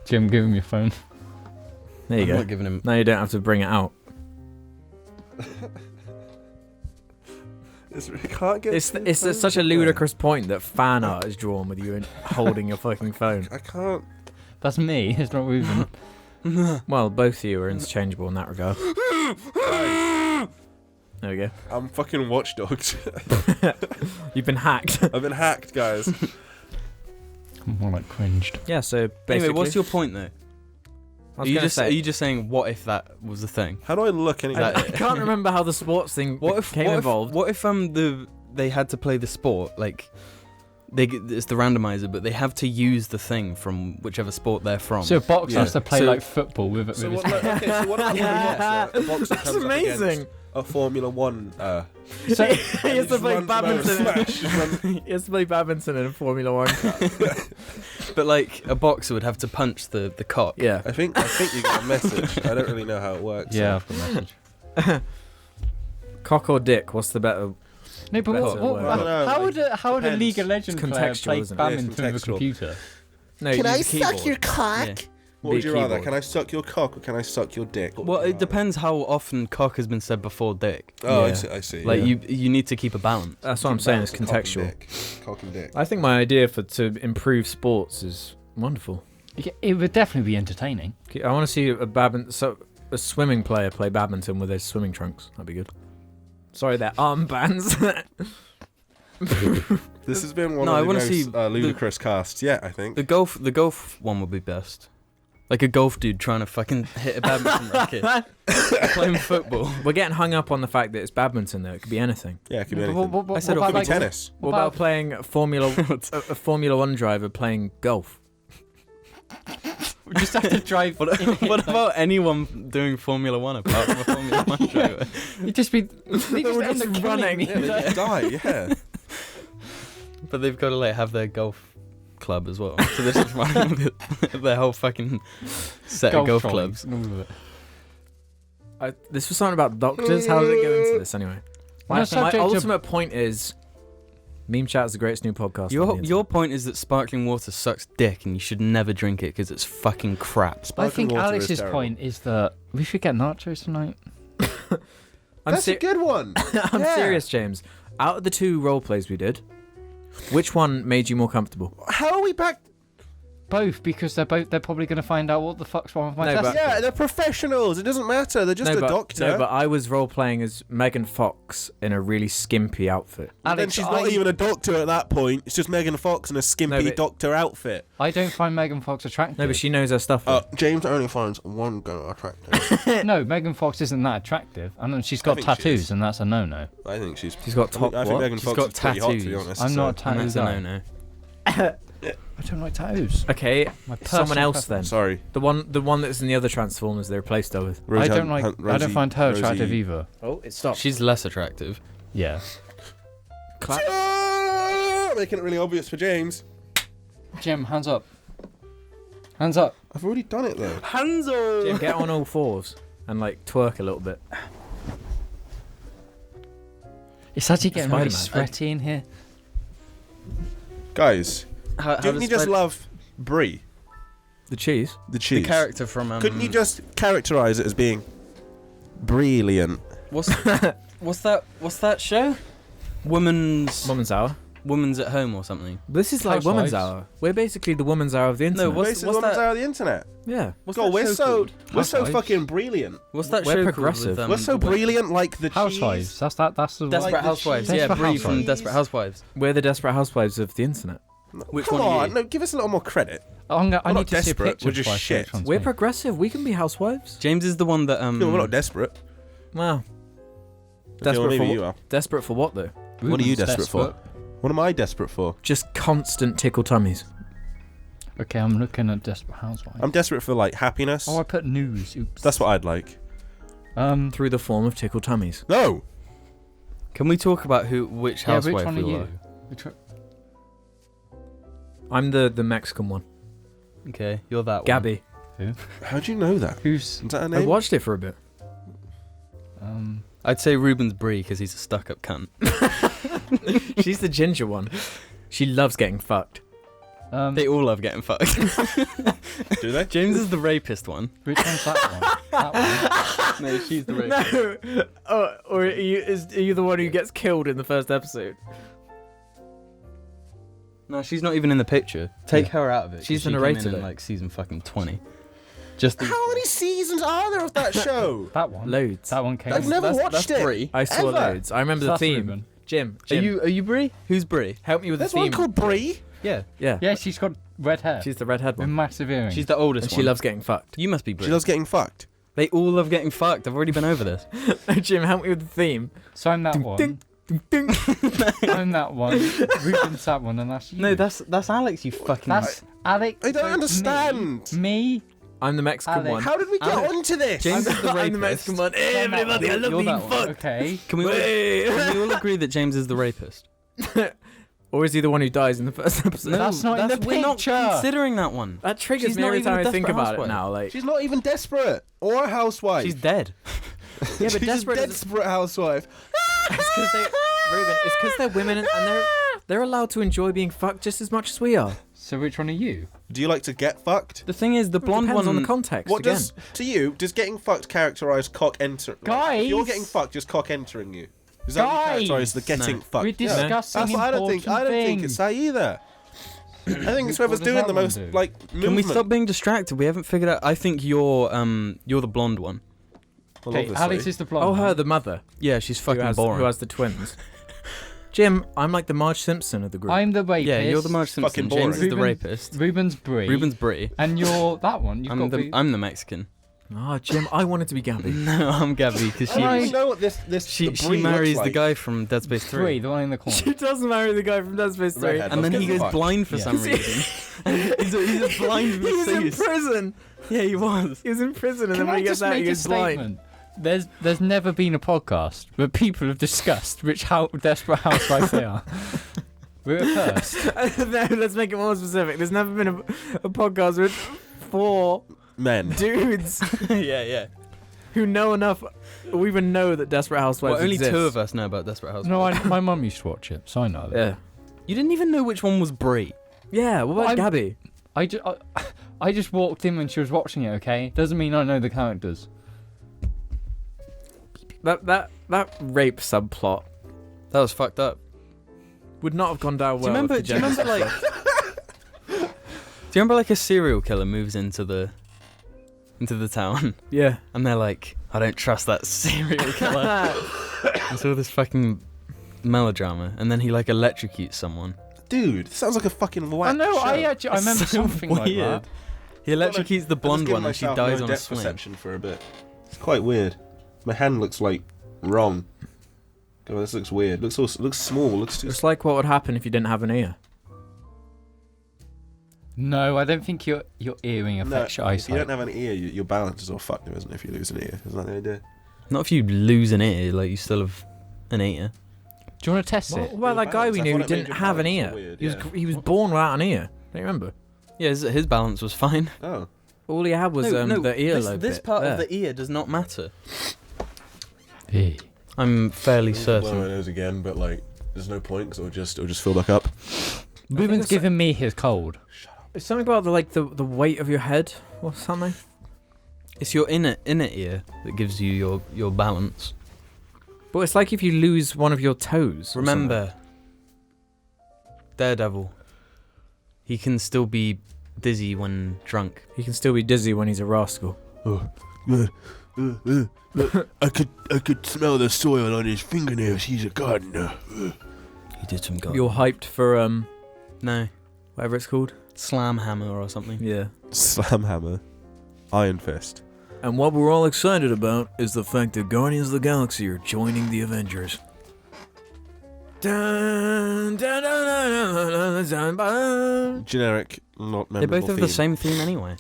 Speaker 1: Jim, give him your phone.
Speaker 2: There you
Speaker 3: I'm
Speaker 2: go.
Speaker 3: not giving him.
Speaker 2: Now you don't have to bring it out.
Speaker 4: We can't get.
Speaker 2: It's such a ludicrous point that fan art is drawn with you holding your fucking phone.
Speaker 4: I can't.
Speaker 1: That's me. It's not Ruben.
Speaker 2: Well, both of you are interchangeable in that regard. There we go.
Speaker 4: I'm fucking watchdogs.
Speaker 2: You've been hacked.
Speaker 4: I've been hacked, guys.
Speaker 1: More like cringed.
Speaker 2: Yeah. So basically,
Speaker 3: Anyway, what's your point though?
Speaker 2: I
Speaker 3: Are
Speaker 2: was
Speaker 3: you
Speaker 2: gonna
Speaker 3: just
Speaker 2: say,
Speaker 3: saying what if that was the thing?
Speaker 4: How do I look anyway?
Speaker 2: I can't remember how the sports thing became involved.
Speaker 3: What if they had to play the sport like it's the randomizer, but they have to use the thing from whichever sport they're from.
Speaker 1: So a boxer
Speaker 4: Yeah.
Speaker 1: has to play
Speaker 3: So-
Speaker 1: like football with it.
Speaker 4: So
Speaker 1: with
Speaker 4: what,
Speaker 1: his
Speaker 4: okay, so what about
Speaker 2: Yeah.
Speaker 4: a boxer
Speaker 2: That's
Speaker 4: comes up
Speaker 2: amazing.
Speaker 4: against a Formula One?
Speaker 1: So,
Speaker 2: He has to play badminton.
Speaker 4: Smash.
Speaker 2: He has to play badminton in a Formula One car.
Speaker 3: But like a boxer would have to punch the cock.
Speaker 2: Yeah.
Speaker 4: I think you got a message. I don't really know how it works.
Speaker 1: yeah, I've got a message.
Speaker 2: Cock or dick? What's the better?
Speaker 1: No, but
Speaker 2: Better
Speaker 1: what,
Speaker 2: word.
Speaker 4: I don't know,
Speaker 1: how
Speaker 4: like,
Speaker 1: would a League of
Speaker 4: depends.
Speaker 1: Legends
Speaker 2: It's
Speaker 1: player
Speaker 2: contextual,
Speaker 1: play
Speaker 2: isn't it?
Speaker 1: badminton
Speaker 4: Yeah,
Speaker 1: with
Speaker 4: it's
Speaker 1: a computer?
Speaker 2: No, you use a keyboard.
Speaker 4: cock?
Speaker 2: Yeah.
Speaker 4: What would
Speaker 2: Be
Speaker 4: you rather?
Speaker 2: keyboard.
Speaker 4: Can I suck your cock or can I suck your dick? What
Speaker 3: Well,
Speaker 4: would you
Speaker 3: it
Speaker 4: rather?
Speaker 3: depends how often cock has been said before dick.
Speaker 4: Oh,
Speaker 2: Yeah.
Speaker 4: I see.
Speaker 3: Like
Speaker 2: Yeah.
Speaker 3: you need to keep a balance.
Speaker 2: That's what I'm saying. It's
Speaker 4: Balance of cock and
Speaker 2: contextual.
Speaker 4: dick. Cock and dick.
Speaker 2: I think my idea to improve sports is wonderful.
Speaker 1: It would definitely be entertaining.
Speaker 2: I want to see a swimming player play badminton with his swimming trunks. That'd be good. Sorry, they're armbands.
Speaker 4: This has been one
Speaker 3: No, I
Speaker 4: of the
Speaker 3: wanna
Speaker 4: most
Speaker 3: see
Speaker 4: ludicrous casts yet, I think.
Speaker 3: The golf one would be best. Like a golf dude trying to fucking hit a badminton racket. Playing football.
Speaker 2: We're getting hung up on the fact that it's badminton, though. It could be anything.
Speaker 4: Yeah, it could be
Speaker 1: But
Speaker 4: anything.
Speaker 1: what
Speaker 3: I said
Speaker 1: about
Speaker 4: Could be
Speaker 1: like
Speaker 4: tennis.
Speaker 2: What about playing a Formula One driver playing golf?
Speaker 1: We just have to drive.
Speaker 3: What about anyone doing Formula 1 apart from a Formula 1 driver?
Speaker 1: You just be. They
Speaker 2: We're
Speaker 1: just
Speaker 2: just
Speaker 1: end up
Speaker 2: running.
Speaker 1: killing me.
Speaker 4: Yeah, they just die. Yeah.
Speaker 3: But they've got to like have their golf club as well. So they're just running with their whole fucking set of golf
Speaker 1: trolleys
Speaker 3: clubs.
Speaker 1: and all of it.
Speaker 2: This was something about doctors. How did it get into this anyway?
Speaker 1: On
Speaker 2: My
Speaker 1: a subject of-
Speaker 2: ultimate point is, Meme Chat is the greatest new podcast. on the
Speaker 3: Your point is that sparkling water sucks dick and you should never drink it because it's fucking crap.
Speaker 1: I
Speaker 4: Sparkling
Speaker 1: think
Speaker 4: water is
Speaker 1: Alex's
Speaker 4: terrible.
Speaker 1: point is that we should get nachos tonight.
Speaker 2: internet.
Speaker 4: That's a good one.
Speaker 2: I'm
Speaker 4: Yeah.
Speaker 2: serious, James. Out of the 2 role plays we did, which one made you more comfortable?
Speaker 4: How are we back?
Speaker 1: Both, because they're probably going to find out what the fuck's wrong with my
Speaker 2: No,
Speaker 1: test.
Speaker 2: but-
Speaker 4: Yeah, they're professionals. It doesn't matter. They're just a doctor.
Speaker 2: No, but I was role playing as Megan Fox in a really skimpy outfit.
Speaker 4: And then
Speaker 1: Alex,
Speaker 4: she's not even a doctor at that point. It's just Megan Fox in a skimpy
Speaker 2: No, but-
Speaker 4: doctor outfit.
Speaker 1: I don't find Megan Fox attractive.
Speaker 2: No, but she knows her stuff. though.
Speaker 4: James only finds one girl attractive.
Speaker 1: No, Megan Fox isn't that attractive. And she's got
Speaker 4: think she
Speaker 1: tattoos,
Speaker 4: is.
Speaker 1: and that's a no-no.
Speaker 4: I think she's.
Speaker 2: She's got top
Speaker 4: I think
Speaker 2: what?
Speaker 4: Megan
Speaker 3: She's
Speaker 4: Fox
Speaker 3: got
Speaker 4: is pretty hot, to be
Speaker 3: tattoos.
Speaker 4: honest.
Speaker 1: I'm
Speaker 4: so-
Speaker 1: not a
Speaker 3: And
Speaker 1: tattoo
Speaker 3: that's a
Speaker 1: guy.
Speaker 3: no-no.
Speaker 1: I don't like tattoos.
Speaker 2: Okay,
Speaker 1: My
Speaker 2: someone
Speaker 1: personal
Speaker 2: else then.
Speaker 1: preference.
Speaker 4: Sorry.
Speaker 2: The one that's in the other Transformers they replaced her with.
Speaker 1: I don't find her attractive either.
Speaker 2: Oh, it stopped.
Speaker 3: She's less attractive.
Speaker 1: Yeah.
Speaker 4: Making it really obvious for James.
Speaker 1: Jim, hands up. Hands up.
Speaker 4: I've already done it though.
Speaker 3: Hanzo!
Speaker 2: Jim, get on all fours and like twerk a little bit.
Speaker 1: It's actually getting really
Speaker 2: Spider-Man.
Speaker 1: sweaty in here.
Speaker 4: Guys,
Speaker 3: How
Speaker 4: didn't
Speaker 3: does
Speaker 4: you just
Speaker 3: Spider-
Speaker 4: love Brie,
Speaker 2: The cheese.
Speaker 4: the
Speaker 3: the
Speaker 4: cheese?
Speaker 3: character from
Speaker 4: Couldn't you just characterize it as being brilliant?
Speaker 3: what's that show?
Speaker 2: Woman's Hour.
Speaker 3: Woman's at Home or something.
Speaker 2: This is like
Speaker 1: Housewives.
Speaker 2: Woman's Hour. We're basically the Woman's Hour of the internet.
Speaker 3: what's
Speaker 4: Basically, women's
Speaker 3: that-
Speaker 4: out of the internet.
Speaker 2: Yeah.
Speaker 3: What's
Speaker 4: God,
Speaker 3: that
Speaker 4: we're
Speaker 3: show
Speaker 4: so
Speaker 3: called?
Speaker 1: Housewives.
Speaker 4: fucking brilliant.
Speaker 3: What's that
Speaker 2: We're
Speaker 3: show
Speaker 2: progressive.
Speaker 3: called?
Speaker 4: We're so brilliant, like the
Speaker 1: Housewives.
Speaker 4: cheese.
Speaker 1: That's the
Speaker 3: Desperate
Speaker 4: Like the
Speaker 3: Housewives.
Speaker 4: cheese.
Speaker 3: Yeah,
Speaker 1: Desperate
Speaker 3: Brie from
Speaker 1: Housewives.
Speaker 3: Desperate Housewives.
Speaker 2: We're the Desperate Housewives of the internet.
Speaker 3: Which
Speaker 4: Come
Speaker 3: one are
Speaker 4: on,
Speaker 3: you?
Speaker 4: no, give us a little more credit.
Speaker 1: I
Speaker 4: We're
Speaker 1: need
Speaker 4: not
Speaker 1: to see a
Speaker 4: desperate,
Speaker 1: picture
Speaker 4: we're just
Speaker 1: before I say
Speaker 4: shit.
Speaker 1: which one's
Speaker 2: We're
Speaker 1: me.
Speaker 2: progressive. We can be housewives.
Speaker 3: James is the one that
Speaker 4: No, we're not desperate.
Speaker 2: Wow.
Speaker 4: Okay,
Speaker 2: Desperate
Speaker 4: well, maybe
Speaker 2: for
Speaker 4: you are.
Speaker 2: Desperate for what though?
Speaker 4: What are you
Speaker 1: Ruben's
Speaker 4: desperate for? What am I desperate for?
Speaker 2: Just constant tickle tummies.
Speaker 1: Okay, I'm looking at Desperate Housewives.
Speaker 4: I'm desperate for like happiness.
Speaker 1: Oh, I put news. Oops.
Speaker 4: That's what I'd like.
Speaker 2: Through the form of tickle tummies.
Speaker 4: No.
Speaker 3: Can we talk about which
Speaker 1: yeah,
Speaker 3: housewife
Speaker 1: which one
Speaker 3: we
Speaker 1: are you?
Speaker 3: were?
Speaker 1: Which one?
Speaker 2: I'm the Mexican one.
Speaker 3: Okay, you're that one.
Speaker 2: Gabby.
Speaker 4: How do you know that?
Speaker 1: Who's
Speaker 4: Is that her
Speaker 2: I
Speaker 4: name?
Speaker 2: watched it for a bit.
Speaker 3: I'd say Ruben's Brie because he's a stuck-up cunt.
Speaker 2: She's the ginger one. She loves getting fucked.
Speaker 3: They all love getting fucked.
Speaker 4: Do they?
Speaker 3: James is the rapist one.
Speaker 1: Which one's that one? That one.
Speaker 3: No, she's the rapist.
Speaker 2: No. Oh, or are you the one who gets killed in the first episode?
Speaker 3: No, she's not even in the picture. Take her out of it. 'cause
Speaker 2: She's the
Speaker 3: she came
Speaker 2: narrator,
Speaker 3: in
Speaker 2: though.
Speaker 3: like season fucking 20. Just the,
Speaker 4: How many seasons are there of that show?
Speaker 1: That one.
Speaker 2: Loads.
Speaker 1: That one came.
Speaker 4: I've never watched
Speaker 3: that's
Speaker 4: it.
Speaker 3: Brie.
Speaker 2: I saw
Speaker 4: Ever.
Speaker 2: loads. I remember
Speaker 1: So
Speaker 2: the
Speaker 1: that's
Speaker 2: theme.
Speaker 1: Ruben.
Speaker 2: Jim.
Speaker 3: Are you Brie? Who's Brie?
Speaker 2: Help me with
Speaker 4: There's
Speaker 2: the theme.
Speaker 4: one called Brie.
Speaker 3: Yeah.
Speaker 2: Yeah.
Speaker 1: Yeah, she's got red hair.
Speaker 2: She's the redhead
Speaker 1: with
Speaker 2: one.
Speaker 1: massive earrings.
Speaker 3: She's the oldest
Speaker 2: And
Speaker 3: one.
Speaker 2: she loves getting fucked.
Speaker 3: You must be Brie.
Speaker 4: She loves getting fucked.
Speaker 3: They all love getting fucked. I've already been over this.
Speaker 2: Jim, help me with the theme.
Speaker 1: So I'm that one.
Speaker 2: ding, ding.
Speaker 1: I'm that one. Ruben's that one, and that's you.
Speaker 3: No, that's Alex, you fucking...
Speaker 1: That's Alex.
Speaker 4: I don't
Speaker 1: so
Speaker 4: understand.
Speaker 1: Me.
Speaker 2: I'm the Mexican
Speaker 1: Alex.
Speaker 2: one.
Speaker 4: How did we get
Speaker 3: Alex-
Speaker 4: onto this?
Speaker 3: James is the
Speaker 2: I'm
Speaker 3: rapist.
Speaker 2: the Mexican one.
Speaker 1: I'm that one.
Speaker 2: Everybody, I love
Speaker 1: You're
Speaker 2: being
Speaker 1: that one.
Speaker 2: fucked.
Speaker 1: Okay.
Speaker 3: Can we all agree that James is the rapist?
Speaker 2: Or is he the one who dies in the first episode?
Speaker 1: That's not in the
Speaker 3: we're not
Speaker 1: picture.
Speaker 3: considering that one.
Speaker 2: That triggers
Speaker 3: She's
Speaker 2: me
Speaker 3: not
Speaker 2: every
Speaker 3: even
Speaker 2: time
Speaker 3: a
Speaker 2: I think
Speaker 3: Desperate
Speaker 2: about
Speaker 3: Housewife.
Speaker 2: it now. Like,
Speaker 4: She's not even desperate or a housewife.
Speaker 3: She's dead.
Speaker 2: yeah, but
Speaker 4: She's
Speaker 2: desperate.
Speaker 4: a
Speaker 2: Is,
Speaker 4: desperate housewife.
Speaker 2: it's because they, Ruben. It's because they're women and they're allowed to enjoy being fucked just as much as we are.
Speaker 1: So which one are you?
Speaker 4: Do you like to get fucked?
Speaker 3: The thing is, the blonde
Speaker 2: Depends
Speaker 3: one...
Speaker 2: on the context.
Speaker 4: What
Speaker 2: again.
Speaker 4: does to you does getting fucked characterize cock enter?
Speaker 1: Guys!
Speaker 4: if you're getting fucked, just cock entering you. Is that what you
Speaker 1: Guys!
Speaker 4: characterize the getting
Speaker 3: No.
Speaker 4: fucked?
Speaker 1: We're discussing
Speaker 4: That's what I don't think. I don't think it's that either. I think it's whoever's
Speaker 1: What does
Speaker 4: doing
Speaker 1: that
Speaker 4: the
Speaker 1: one
Speaker 4: most
Speaker 1: do?
Speaker 4: like movement.
Speaker 3: Can we stop being distracted? We haven't figured out... I think you're the blonde one.
Speaker 4: Well,
Speaker 1: Okay,
Speaker 4: obviously.
Speaker 1: Alex is the blonde.
Speaker 2: Oh,
Speaker 1: one.
Speaker 2: her, the mother,
Speaker 3: Yeah, she's fucking
Speaker 2: who
Speaker 3: boring.
Speaker 2: has the twins. Jim, I'm like the Marge Simpson of the group.
Speaker 1: I'm the rapist.
Speaker 3: Yeah, you're the Marge
Speaker 4: Fucking
Speaker 3: Simpson. James is
Speaker 4: boring.
Speaker 3: the rapist.
Speaker 1: Ruben's Brie.
Speaker 3: Ruben's Brie.
Speaker 1: And you're that one. You've got
Speaker 3: I'm the Mexican.
Speaker 5: Oh, Jim, I wanted to be Gabby.
Speaker 3: No, I'm Gabby because
Speaker 4: I don't even know what this
Speaker 3: she
Speaker 4: Brie
Speaker 3: marries
Speaker 4: looks
Speaker 3: the
Speaker 4: like.
Speaker 3: guy from Dead Space 3.
Speaker 1: The one in the corner.
Speaker 5: She does marry the guy from Dead Space 3.
Speaker 4: Redhead.
Speaker 3: And then
Speaker 4: Let's
Speaker 3: he
Speaker 4: get the
Speaker 3: goes
Speaker 4: fuck.
Speaker 3: blind for
Speaker 1: Yeah.
Speaker 3: some reason. he's a blind
Speaker 5: He was in
Speaker 3: masseuse.
Speaker 5: prison.
Speaker 3: Yeah, he was.
Speaker 5: He was in prison, and
Speaker 1: Can
Speaker 5: then when
Speaker 1: I
Speaker 5: he gets
Speaker 1: just
Speaker 5: out,
Speaker 1: make
Speaker 5: he
Speaker 1: a
Speaker 5: gets blind.
Speaker 1: statement? There's never been a podcast where people have discussed how desperate housewives they are. We're at first.
Speaker 5: No, let's make it more specific. There's never been a podcast with 4
Speaker 4: Men.
Speaker 5: dudes
Speaker 3: yeah.
Speaker 5: who know enough, or even know that Desperate Housewives
Speaker 3: Well, only
Speaker 5: exists.
Speaker 3: 2 of us know about Desperate Housewives.
Speaker 1: No, my mum used to watch it, so I know.
Speaker 5: Yeah.
Speaker 3: You didn't even know which one was Brie.
Speaker 5: Yeah, what about
Speaker 1: I'm-
Speaker 5: Gabby?
Speaker 1: I just walked in when she was watching it. Okay, doesn't mean I know the characters.
Speaker 5: That rape subplot
Speaker 3: That was fucked up.
Speaker 5: would not have gone down well.
Speaker 3: Do you remember like? Do you remember like a serial killer moves into the town
Speaker 5: Yeah.
Speaker 3: and they're like, I don't trust that serial killer. It's all this fucking melodrama, and then he like electrocutes someone.
Speaker 4: Dude, this sounds like a fucking whack
Speaker 1: I know.
Speaker 4: show.
Speaker 1: I remember
Speaker 3: So
Speaker 1: something like
Speaker 3: weird.
Speaker 1: that.
Speaker 3: He electrocutes the blonde one and she dies on a
Speaker 4: depth
Speaker 3: swing.
Speaker 4: perception for a bit. It's quite weird. My hand looks like wrong. God, this looks weird. Looks small. Looks too.
Speaker 5: It's like what would happen if you didn't have an ear.
Speaker 1: No, I don't think your earring affects your
Speaker 4: if
Speaker 1: eyesight.
Speaker 4: you don't have an ear, your balance is all fucked, isn't it? If you lose an ear, isn't that the idea?
Speaker 3: Not if you lose an ear, like you still have an ear.
Speaker 1: Do you want to test
Speaker 5: What
Speaker 1: it?
Speaker 5: about that guy we
Speaker 4: I
Speaker 5: knew
Speaker 4: thought
Speaker 5: who
Speaker 4: it made
Speaker 5: didn't
Speaker 4: your
Speaker 5: have an
Speaker 4: balance
Speaker 5: ear?
Speaker 4: so weird,
Speaker 5: He was born without an ear. Don't you remember?
Speaker 3: Yeah, his balance was fine.
Speaker 4: Oh.
Speaker 5: All he had was the earlobe
Speaker 3: This
Speaker 5: bit
Speaker 3: part
Speaker 5: there.
Speaker 3: of the ear does not matter.
Speaker 1: Hey.
Speaker 3: I'm fairly
Speaker 4: Blow my
Speaker 3: certain.
Speaker 4: nose again, but like, there's no point because it'll just fill back up.
Speaker 1: Ruben's
Speaker 5: it's-
Speaker 1: giving me his cold.
Speaker 5: It's something about the weight of your head or something.
Speaker 3: It's your inner ear that gives you your balance.
Speaker 5: But it's like if you lose one of your toes. or
Speaker 3: Remember, Daredevil. He can still be dizzy when drunk.
Speaker 5: something. He can still be dizzy when he's a rascal.
Speaker 4: I could smell the soil on his fingernails. He's a gardener.
Speaker 3: He did some god.
Speaker 5: You're hyped for
Speaker 3: No,
Speaker 5: whatever it's called.
Speaker 3: slam hammer or something.
Speaker 5: Yeah.
Speaker 4: Slamhammer, Iron Fist.
Speaker 5: And what we're all excited about is the fact that Guardians of the Galaxy are joining the Avengers. Dun, dun, dun, dun, dun, dun, dun.
Speaker 4: Generic, not
Speaker 3: They
Speaker 4: memorable.
Speaker 3: both have the same theme anyway.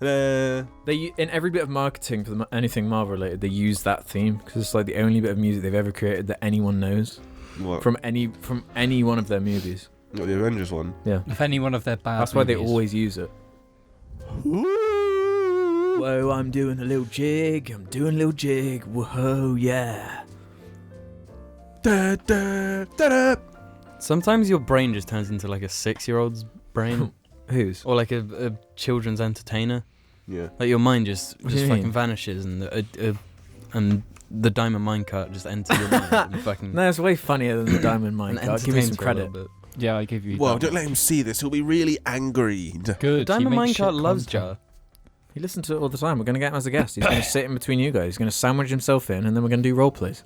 Speaker 5: They in every bit of marketing for anything Marvel related, they use that theme because it's like the only bit of music they've ever created that anyone knows
Speaker 4: What?
Speaker 5: from any one of their movies.
Speaker 4: Not the Avengers one.
Speaker 5: Yeah,
Speaker 1: If any one of their bad
Speaker 5: that's why they
Speaker 1: movies-
Speaker 5: always use it. Whoa, I'm doing a little jig. Whoa, yeah.
Speaker 3: Sometimes your brain just turns into like a 6-year-old's brain,
Speaker 5: Whose?
Speaker 3: or like a children's entertainer.
Speaker 4: Yeah.
Speaker 3: Like your mind just
Speaker 5: What do you
Speaker 3: fucking
Speaker 5: mean?
Speaker 3: vanishes, and the diamond minecart just enters your mind and fucking.
Speaker 5: No, it's way funnier than the Diamond Mine.
Speaker 3: and
Speaker 5: I'll give you some
Speaker 3: entertains for a little
Speaker 5: credit.
Speaker 3: bit.
Speaker 1: Yeah, I give you.
Speaker 4: Well,
Speaker 1: that
Speaker 4: don't
Speaker 1: one.
Speaker 4: let him see this. He'll be really angry.
Speaker 1: Good.
Speaker 3: Diamond
Speaker 1: he makes
Speaker 3: minecart
Speaker 1: shit
Speaker 3: loves
Speaker 1: content.
Speaker 3: Jar.
Speaker 5: He listens to it all the time. We're going to get him as a guest. He's going to sit in between you guys. He's going to sandwich himself in, and then we're going to do role plays.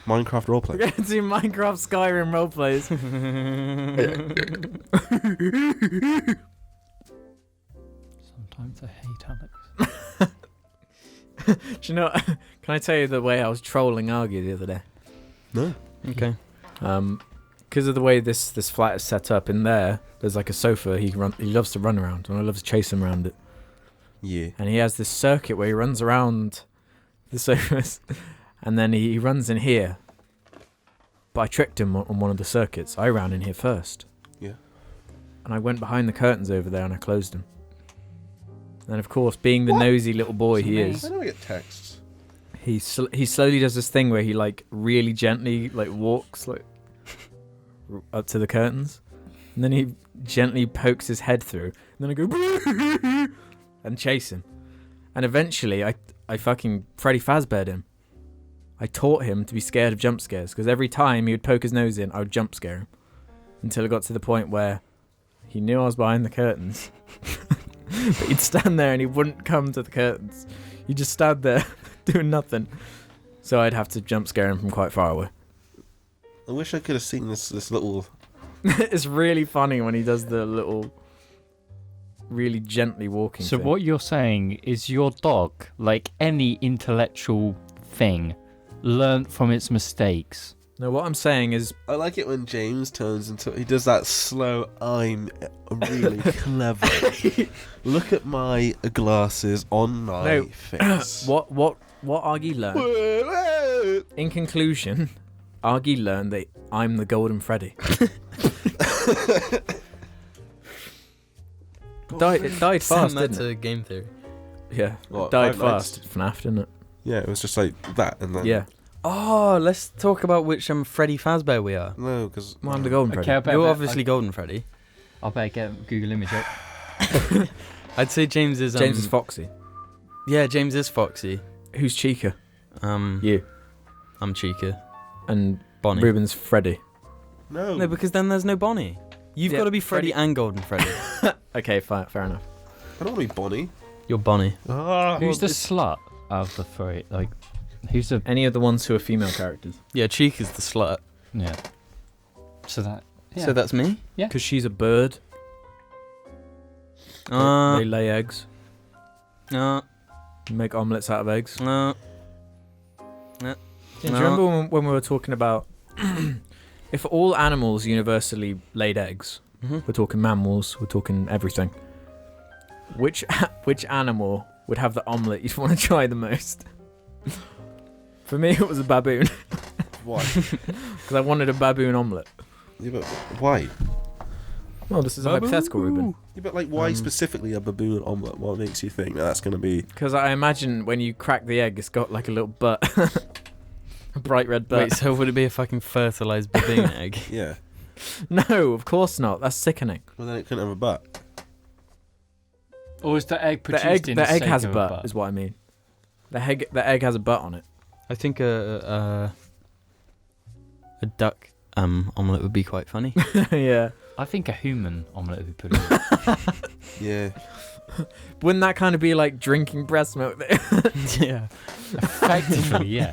Speaker 4: Minecraft roleplay.
Speaker 5: We're going to do Minecraft Skyrim role plays.
Speaker 1: Sometimes I hate Alex.
Speaker 5: Do you know? Can I tell you the way I was trolling Argy the other day?
Speaker 4: No.
Speaker 3: Okay.
Speaker 5: Because of the way this flat is set up, in there's like a sofa he loves to run around, and I love to chase him around it.
Speaker 4: Yeah.
Speaker 5: And he has this circuit where he runs around the sofas, and then he runs in here. But I tricked him on one of the circuits. I ran in here first.
Speaker 4: Yeah.
Speaker 5: And I went behind the curtains over there and I closed them. And of course, being the nosy little boy he
Speaker 4: I
Speaker 5: is,
Speaker 4: never get texts.
Speaker 5: he slowly does this thing where he like really gently like walks like up to the curtains, and then he gently pokes his head through, and then I go and chase him, and eventually I fucking Freddy Fazbear'd him. I taught him to be scared of jump scares, because every time he would poke his nose in, I would jump scare him, until it got to the point where he knew I was behind the curtains, but he'd stand there and he wouldn't come to the curtains.
Speaker 3: You just stand there doing nothing. So I'd have to jump scare him from quite far away.
Speaker 4: I wish I could have seen this little.
Speaker 3: It's really funny when he does the little, really gently walking
Speaker 1: So
Speaker 3: thing.
Speaker 1: what you're saying is your dog, like any intellectual thing, learnt from its mistakes.
Speaker 3: No, what I'm saying is,
Speaker 4: I like it when James turns into. He does that slow. I'm really clever. Look at my glasses on my
Speaker 3: No.
Speaker 4: face.
Speaker 3: what Argy learned. In conclusion, Argy learned that I'm the Golden Freddy. It died fast,
Speaker 5: Send that
Speaker 3: didn't it?
Speaker 5: to game theory.
Speaker 3: Yeah,
Speaker 4: What,
Speaker 3: it died
Speaker 4: Five Nights?
Speaker 3: fast. FNAF, didn't it?
Speaker 4: Yeah, it was just like that, and then
Speaker 3: Yeah.
Speaker 5: Oh, let's talk about which Freddy Fazbear we are.
Speaker 4: No, because
Speaker 3: Well, I'm the Golden
Speaker 1: Okay,
Speaker 3: Freddy.
Speaker 1: I bet-
Speaker 5: You're
Speaker 1: bet-
Speaker 5: obviously Golden Freddy.
Speaker 1: I'll better get Google image up.
Speaker 5: I'd say James is.
Speaker 3: James is Foxy.
Speaker 5: Yeah, James is Foxy.
Speaker 3: Who's Chica?
Speaker 5: You. I'm Chica.
Speaker 3: And
Speaker 5: Bonnie.
Speaker 3: Ruben's Freddy.
Speaker 4: no,
Speaker 5: No, because then there's no Bonnie. You've
Speaker 3: Yeah,
Speaker 5: got to be Freddy
Speaker 3: Freddy-
Speaker 5: and Golden Freddy.
Speaker 3: Okay, fair enough.
Speaker 4: I don't want to be Bonnie.
Speaker 5: You're Bonnie.
Speaker 1: Who's the slut of the three? Like, who's the...
Speaker 3: Any of the ones who are female characters.
Speaker 5: Yeah, Chica's the slut.
Speaker 1: Yeah. So that... Yeah.
Speaker 5: So that's me?
Speaker 3: Because she's a bird. They lay eggs. Make omelettes out of eggs.
Speaker 5: No.
Speaker 3: Do you remember when we were talking about if all animals universally laid eggs?
Speaker 5: Mm-hmm.
Speaker 3: We're talking mammals. We're talking everything. Which animal would have the omelette you'd want to try the most? For me, it was a baboon
Speaker 4: Why?
Speaker 3: because I wanted a baboon omelette.
Speaker 4: Yeah, but why?
Speaker 3: Well, this is a hypothetical, Ruben.
Speaker 4: Yeah, but like, why specifically a baboon omelette? What makes you think that's going to be?
Speaker 3: Because I imagine when you crack the egg, it's got like a little butt, a bright red butt.
Speaker 5: Wait, so would it be a fucking fertilized baboon egg?
Speaker 4: Yeah.
Speaker 3: No, of course not. That's sickening.
Speaker 4: Well, then it couldn't have a butt.
Speaker 1: Or is the egg produced
Speaker 3: The egg,
Speaker 1: in
Speaker 3: the egg
Speaker 1: sake
Speaker 3: has a
Speaker 1: of
Speaker 3: butt, is what I mean. The egg has a butt on it.
Speaker 5: I think a duck omelette would be quite funny.
Speaker 3: Yeah.
Speaker 1: I think a human omelette would be pretty good.
Speaker 4: Yeah.
Speaker 3: Wouldn't that kind of be like drinking breast milk?
Speaker 5: Yeah.
Speaker 1: Effectively, yeah.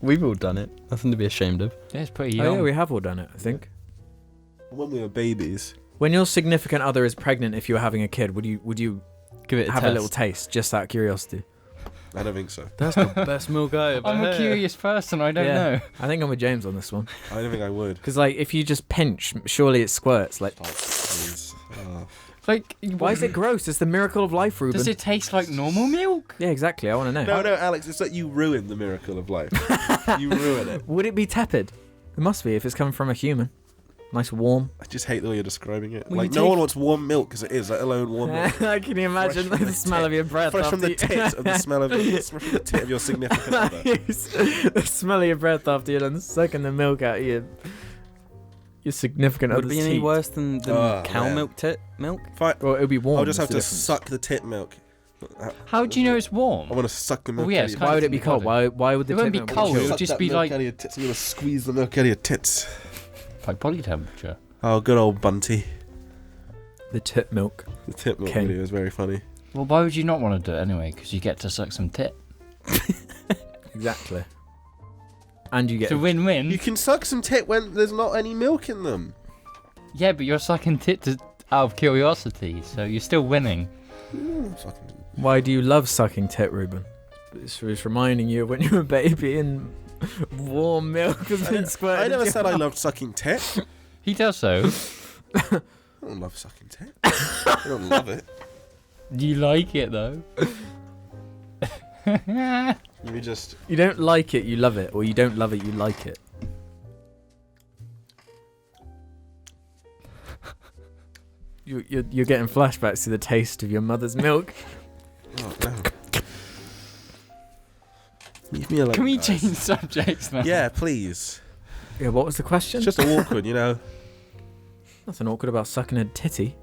Speaker 5: We've all done it. Nothing to be ashamed of.
Speaker 1: Yeah, it's pretty
Speaker 3: Oh,
Speaker 1: young.
Speaker 3: yeah, we have all done it, I think.
Speaker 4: When we were babies.
Speaker 3: When your significant other is pregnant, if you were having a kid, would you
Speaker 5: Give it a
Speaker 3: have
Speaker 5: test.
Speaker 3: a little taste, just out of curiosity?
Speaker 4: I don't think so.
Speaker 5: That's the best milk I ever
Speaker 1: I'm a
Speaker 5: had.
Speaker 1: curious person, I don't
Speaker 3: Yeah.
Speaker 1: know.
Speaker 3: I think I'm with James on this one.
Speaker 4: I don't think I would.
Speaker 3: Because, like, if you just pinch, surely it squirts. Like,
Speaker 4: Oh, please. Oh.
Speaker 1: Like,
Speaker 3: why is it gross? It's the miracle of life, Ruben.
Speaker 1: Does it taste like normal milk?
Speaker 3: Yeah, exactly. I want to know.
Speaker 4: No, Alex, it's like you ruined the miracle of life. You ruin it.
Speaker 3: Would it be tepid? It must be if it's coming from a human. Nice warm.
Speaker 4: I just hate the way you're describing it.
Speaker 3: Well,
Speaker 4: like,
Speaker 3: you
Speaker 4: no
Speaker 3: take-
Speaker 4: one wants warm milk as it is, let alone warm milk.
Speaker 3: Can you imagine
Speaker 4: Fresh from
Speaker 3: the
Speaker 4: the
Speaker 3: smell
Speaker 4: tit.
Speaker 3: of your breath?
Speaker 4: Fresh from
Speaker 3: after
Speaker 4: the
Speaker 3: you-
Speaker 4: tit of the smell of fresh from the tit of your significant other.
Speaker 3: The smell of your breath after you're done sucking the milk out of your significant
Speaker 5: Would it
Speaker 3: other's
Speaker 5: be any
Speaker 3: teeth.
Speaker 5: worse than
Speaker 4: Oh,
Speaker 5: cow
Speaker 4: man.
Speaker 5: milk tit milk?
Speaker 4: Fine.
Speaker 3: Well, it would be warm.
Speaker 4: I'll just have
Speaker 3: that's
Speaker 4: to
Speaker 3: the difference.
Speaker 4: suck the tit milk.
Speaker 1: How do you know it's warm?
Speaker 4: I want to suck the milk.
Speaker 1: Oh, yeah,
Speaker 4: out
Speaker 1: it's
Speaker 4: of
Speaker 1: kind
Speaker 3: Why
Speaker 1: of
Speaker 3: would it be
Speaker 1: in the
Speaker 3: cold?
Speaker 1: body.
Speaker 3: Why would the
Speaker 1: It won't
Speaker 3: tit
Speaker 1: be
Speaker 3: milk
Speaker 1: cold,
Speaker 3: chill?
Speaker 1: it would just be like-
Speaker 4: Out of your tits. I'm gonna squeeze the milk out of your tits.
Speaker 1: Like body temperature.
Speaker 4: Oh, good old Bunty.
Speaker 3: The tit milk.
Speaker 4: The tit milk
Speaker 3: King.
Speaker 4: video is very funny.
Speaker 1: Well, why would you not want to do it anyway? Because you get to suck some tit.
Speaker 3: Exactly. And you get
Speaker 1: It's a win-win.
Speaker 4: You can suck some tit when there's not any milk in them.
Speaker 1: Yeah, but you're sucking tit out of curiosity, so you're still winning.
Speaker 4: Fucking-
Speaker 3: Why do you love sucking tit, Ruben? It's reminding you of when you were a baby and warm milk has been squirted.
Speaker 4: I never
Speaker 3: into
Speaker 4: said
Speaker 3: your
Speaker 4: I loved sucking tit.
Speaker 1: He does so.
Speaker 4: I don't love sucking tit. I don't love it.
Speaker 1: You like it though.
Speaker 4: Let me just.
Speaker 3: You don't like it, you love it, or you don't love it, you like it. You're getting flashbacks to the taste of your mother's milk.
Speaker 4: Oh, no. Leave me alone.
Speaker 1: Can we
Speaker 4: guys.
Speaker 1: change subjects now?
Speaker 4: Yeah, please.
Speaker 3: Yeah, what was the question?
Speaker 4: It's just awkward, you know.
Speaker 3: Nothing awkward about sucking a titty.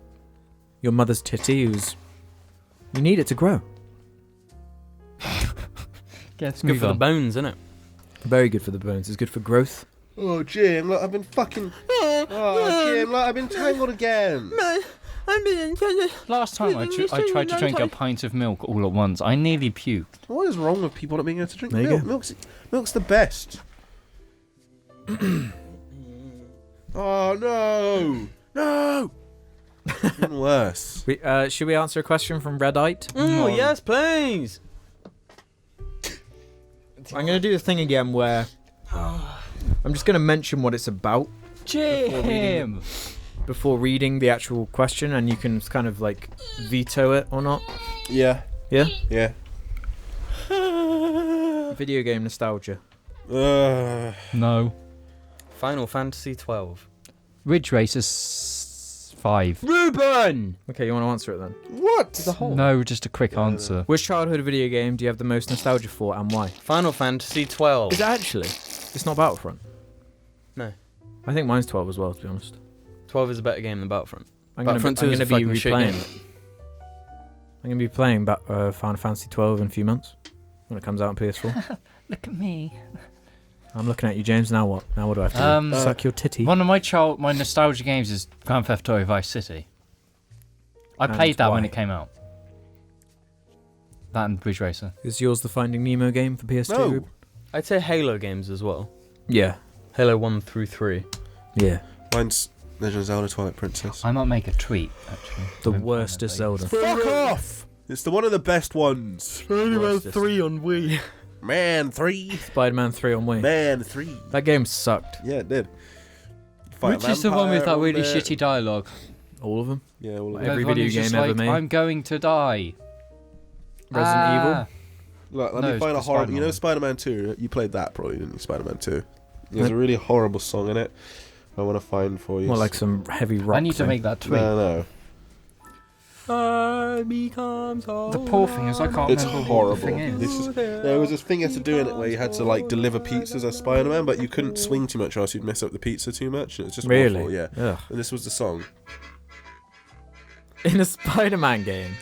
Speaker 3: Your mother's titty, who's... You need it to grow.
Speaker 1: Let's
Speaker 5: Good
Speaker 1: move
Speaker 5: for the
Speaker 1: on.
Speaker 5: bones, isn't it?
Speaker 3: Very good for the bones. It's good for growth.
Speaker 4: Oh, Jim, look, I've been fucking. Oh, Jim, look, I've been tangled again.
Speaker 1: Last time I tried to drink a pint of milk all at once. I nearly puked.
Speaker 4: What is wrong with people not being able to drink
Speaker 3: There you
Speaker 4: milk? Milk's the best. Oh no! No! Even worse.
Speaker 5: Should we answer a question from Redite?
Speaker 3: Oh, yes, please.
Speaker 5: I'm going to do the thing again where I'm just going to mention what it's about
Speaker 1: Jim!
Speaker 5: before reading the actual question, and you can kind of like veto it or not.
Speaker 4: Yeah.
Speaker 5: Yeah?
Speaker 4: Yeah.
Speaker 5: Video game nostalgia.
Speaker 1: No.
Speaker 3: Final Fantasy 12.
Speaker 1: Ridge Racer 5.
Speaker 3: Ruben!
Speaker 5: Okay, you want to answer it then?
Speaker 4: What?
Speaker 1: No, just a quick answer.
Speaker 5: Which childhood video game do you have the most nostalgia for, and why?
Speaker 3: Final Fantasy 12.
Speaker 5: Is it actually? It's not Battlefront.
Speaker 3: No.
Speaker 5: I think mine's 12 as well, to be honest.
Speaker 3: 12 is a better game than Battlefront.
Speaker 5: I'm going
Speaker 3: Battlefront
Speaker 5: to
Speaker 3: 2 is a
Speaker 5: be
Speaker 3: fucking shit
Speaker 5: replaying
Speaker 3: game.
Speaker 5: it. I'm going to be playing Final Fantasy 12 in a few months when it comes out on PS4.
Speaker 1: Look at me.
Speaker 5: I'm looking at you, James. Now what? Now what do I have to do? Suck your titty.
Speaker 1: One of my nostalgia games is Grand Theft Auto Vice City. I
Speaker 5: And
Speaker 1: played that when
Speaker 5: why?
Speaker 1: it came out. That and Ridge Racer.
Speaker 5: Is yours the Finding Nemo game for PS2?
Speaker 4: No.
Speaker 5: Ruben?
Speaker 3: I'd say Halo games as well.
Speaker 5: Yeah.
Speaker 3: Halo 1 through 3.
Speaker 5: Yeah.
Speaker 4: Mine's Legend of Zelda Twilight Princess.
Speaker 1: I might make a tweet, actually.
Speaker 5: The
Speaker 1: I won't
Speaker 5: worst
Speaker 1: find
Speaker 5: is
Speaker 1: it
Speaker 5: Zelda.
Speaker 4: Fuck off! It's one of the best ones.
Speaker 3: Spider-Man 3 on Wii.
Speaker 4: Man 3.
Speaker 5: Spider-Man 3 on Wii.
Speaker 4: Man 3.
Speaker 5: That game sucked.
Speaker 4: Yeah, it did. Fight
Speaker 1: Which is the one with that
Speaker 4: vampire
Speaker 1: really
Speaker 4: on there.
Speaker 1: shitty dialogue?
Speaker 5: All of them.
Speaker 4: Yeah, all of
Speaker 5: Every
Speaker 4: it.
Speaker 1: The one
Speaker 5: video
Speaker 1: who's just
Speaker 5: game ever
Speaker 1: like,
Speaker 5: made.
Speaker 1: I'm going to die.
Speaker 5: Resident Evil.
Speaker 4: Look, let
Speaker 1: No,
Speaker 4: me
Speaker 1: it's
Speaker 4: find a
Speaker 1: the
Speaker 4: horrible. You know
Speaker 1: Spider-Man.
Speaker 4: Spider-Man 2? You played that probably, didn't you? Spider-Man 2. There's a really horrible song in it. I want to find for you.
Speaker 5: More like some heavy rock.
Speaker 1: I need to make that tweet.
Speaker 4: No.
Speaker 1: The poor thing is I can't
Speaker 4: It's
Speaker 1: remember
Speaker 4: horrible.
Speaker 1: what the thing is.
Speaker 4: There was this thing you had to do in it where you had to like deliver pizzas as Spider-Man, but you couldn't swing too much or else you'd mess up the pizza too much. And it was just
Speaker 5: Really?
Speaker 4: awful, yeah.
Speaker 5: Ugh.
Speaker 4: And this was the song.
Speaker 5: In a Spider-Man game.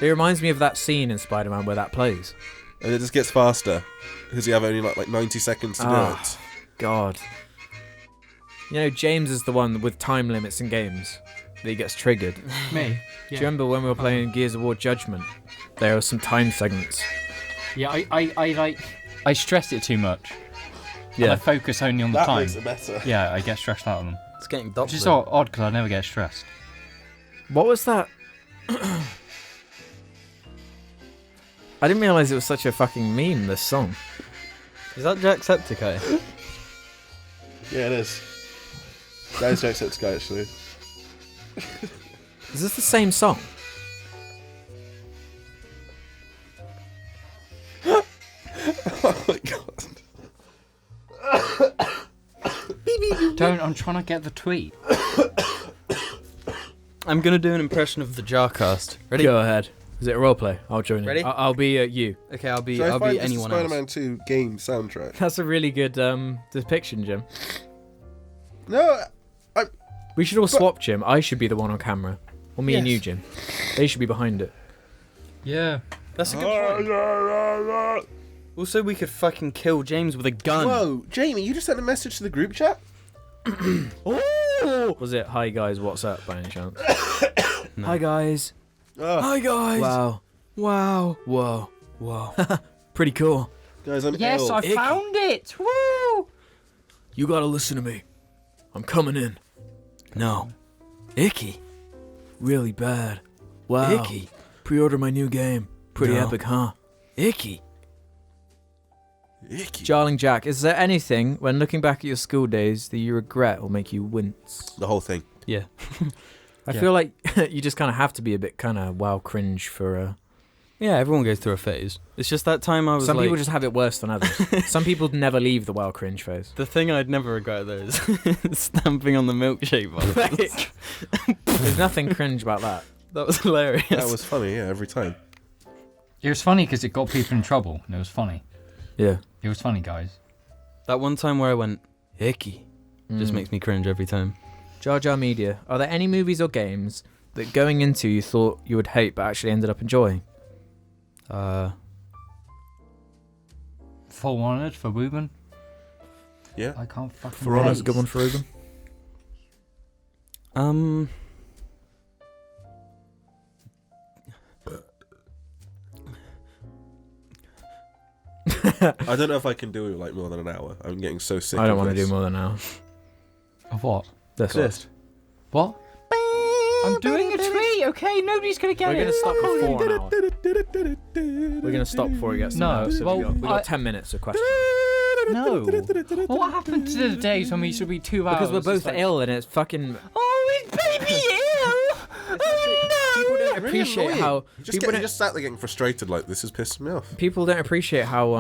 Speaker 5: It reminds me of that scene in Spider-Man where that plays.
Speaker 4: And it just gets faster because you have only like 90 seconds to do it.
Speaker 5: God. You know, James is the one with time limits in games that he gets triggered.
Speaker 1: Me?
Speaker 5: Do you remember when we were playing Gears of War Judgment? There were some time segments.
Speaker 1: Yeah, I stress it too much. And I
Speaker 5: Yeah.
Speaker 1: focus only on the
Speaker 4: That
Speaker 1: time.
Speaker 4: makes it better.
Speaker 1: Yeah, I get stressed out of them.
Speaker 3: It's getting
Speaker 1: Which
Speaker 3: doctored.
Speaker 1: is so odd because I never get stressed.
Speaker 5: What was that? I didn't realise it was such a fucking meme, this song.
Speaker 3: Is that Jacksepticeye?
Speaker 4: Yeah, it is. That is Jacksepticeye actually.
Speaker 5: Is this the same song?
Speaker 4: Oh my god.
Speaker 1: Don't, I'm trying to get the tweet.
Speaker 3: I'm gonna do an impression of the JARCAST. Ready?
Speaker 5: Go ahead. Is it a roleplay? I'll join
Speaker 3: Ready?
Speaker 5: in. I'll be you.
Speaker 3: Okay, I'll be
Speaker 4: So I find
Speaker 3: anyone
Speaker 4: this
Speaker 3: else.
Speaker 4: Spider-Man 2 game soundtrack.
Speaker 5: That's a really good depiction, Jim.
Speaker 4: No,
Speaker 5: We should all swap, Jim. I should be the one on camera. Or me and
Speaker 3: Yes.
Speaker 5: you, Jim. They should be behind it.
Speaker 1: Yeah.
Speaker 3: That's a good point. Also, we could fucking kill James with a gun.
Speaker 4: Whoa, Jamie, you just sent a message to the group chat?
Speaker 5: Oh! Was it, hi guys, what's up, by any chance?
Speaker 3: No.
Speaker 5: Hi guys.
Speaker 4: Oh,
Speaker 5: Hi guys. Wow. Wow. Whoa. Whoa. Pretty cool.
Speaker 4: guys, I'm
Speaker 1: Yes,
Speaker 4: ill.
Speaker 1: I found it! Woo!
Speaker 5: You gotta listen to me. I'm coming in. No. Icky. Really bad. Wow. Icky. Pre-order my new game. Pretty epic, huh? Icky.
Speaker 4: Icky.
Speaker 5: Jarling Jack, is there anything, when looking back at your school days, that you regret or make you wince?
Speaker 4: The whole thing.
Speaker 3: Yeah.
Speaker 5: I
Speaker 1: Yeah.
Speaker 5: feel like you just kind of have to be a bit kind of wow cringe for...
Speaker 3: Yeah, everyone goes through a phase. It's just that time I was
Speaker 5: Some
Speaker 3: like...
Speaker 5: people just have it worse than others. Some people never leave the wow cringe phase.
Speaker 3: The thing I'd never regret though is stamping on the milkshake bottle.
Speaker 5: There's nothing cringe about that.
Speaker 3: That was hilarious.
Speaker 4: That was funny, yeah, every time.
Speaker 1: It was funny because it got people in trouble, and it was funny.
Speaker 5: Yeah.
Speaker 1: It was funny, guys.
Speaker 3: That one time where I went, icky, just makes me cringe every time.
Speaker 5: Jar Jar Media. Are there any movies or games that going into you thought you would hate but actually ended up enjoying?
Speaker 1: Full Honored for Ruben.
Speaker 4: Yeah.
Speaker 1: I can't fucking
Speaker 4: For Honour's
Speaker 5: That's a good one for Ruben.
Speaker 4: I don't know if I can do like more than an hour. I'm getting so sick.
Speaker 3: I don't
Speaker 4: want
Speaker 3: to do more than an hour.
Speaker 1: Of what?
Speaker 3: This.
Speaker 1: What? I'm doing a tweet, okay? Nobody's going to get
Speaker 3: We're
Speaker 1: it.
Speaker 3: going to stop before an hour. We're going to stop before it gets to
Speaker 1: No,
Speaker 3: an hour. So
Speaker 1: well,
Speaker 3: we got 10 minutes of questions.
Speaker 1: No. Well, what happened to the days when we used to be 2 hours?
Speaker 3: Because we're both
Speaker 1: It's like,
Speaker 3: ill and it's fucking...
Speaker 1: Oh, is baby ill? Oh,
Speaker 3: People don't
Speaker 4: Really
Speaker 3: appreciate
Speaker 4: annoying.
Speaker 3: how...
Speaker 4: You
Speaker 3: People
Speaker 4: just sat there getting frustrated. Like this is pissing me off.
Speaker 3: People don't appreciate how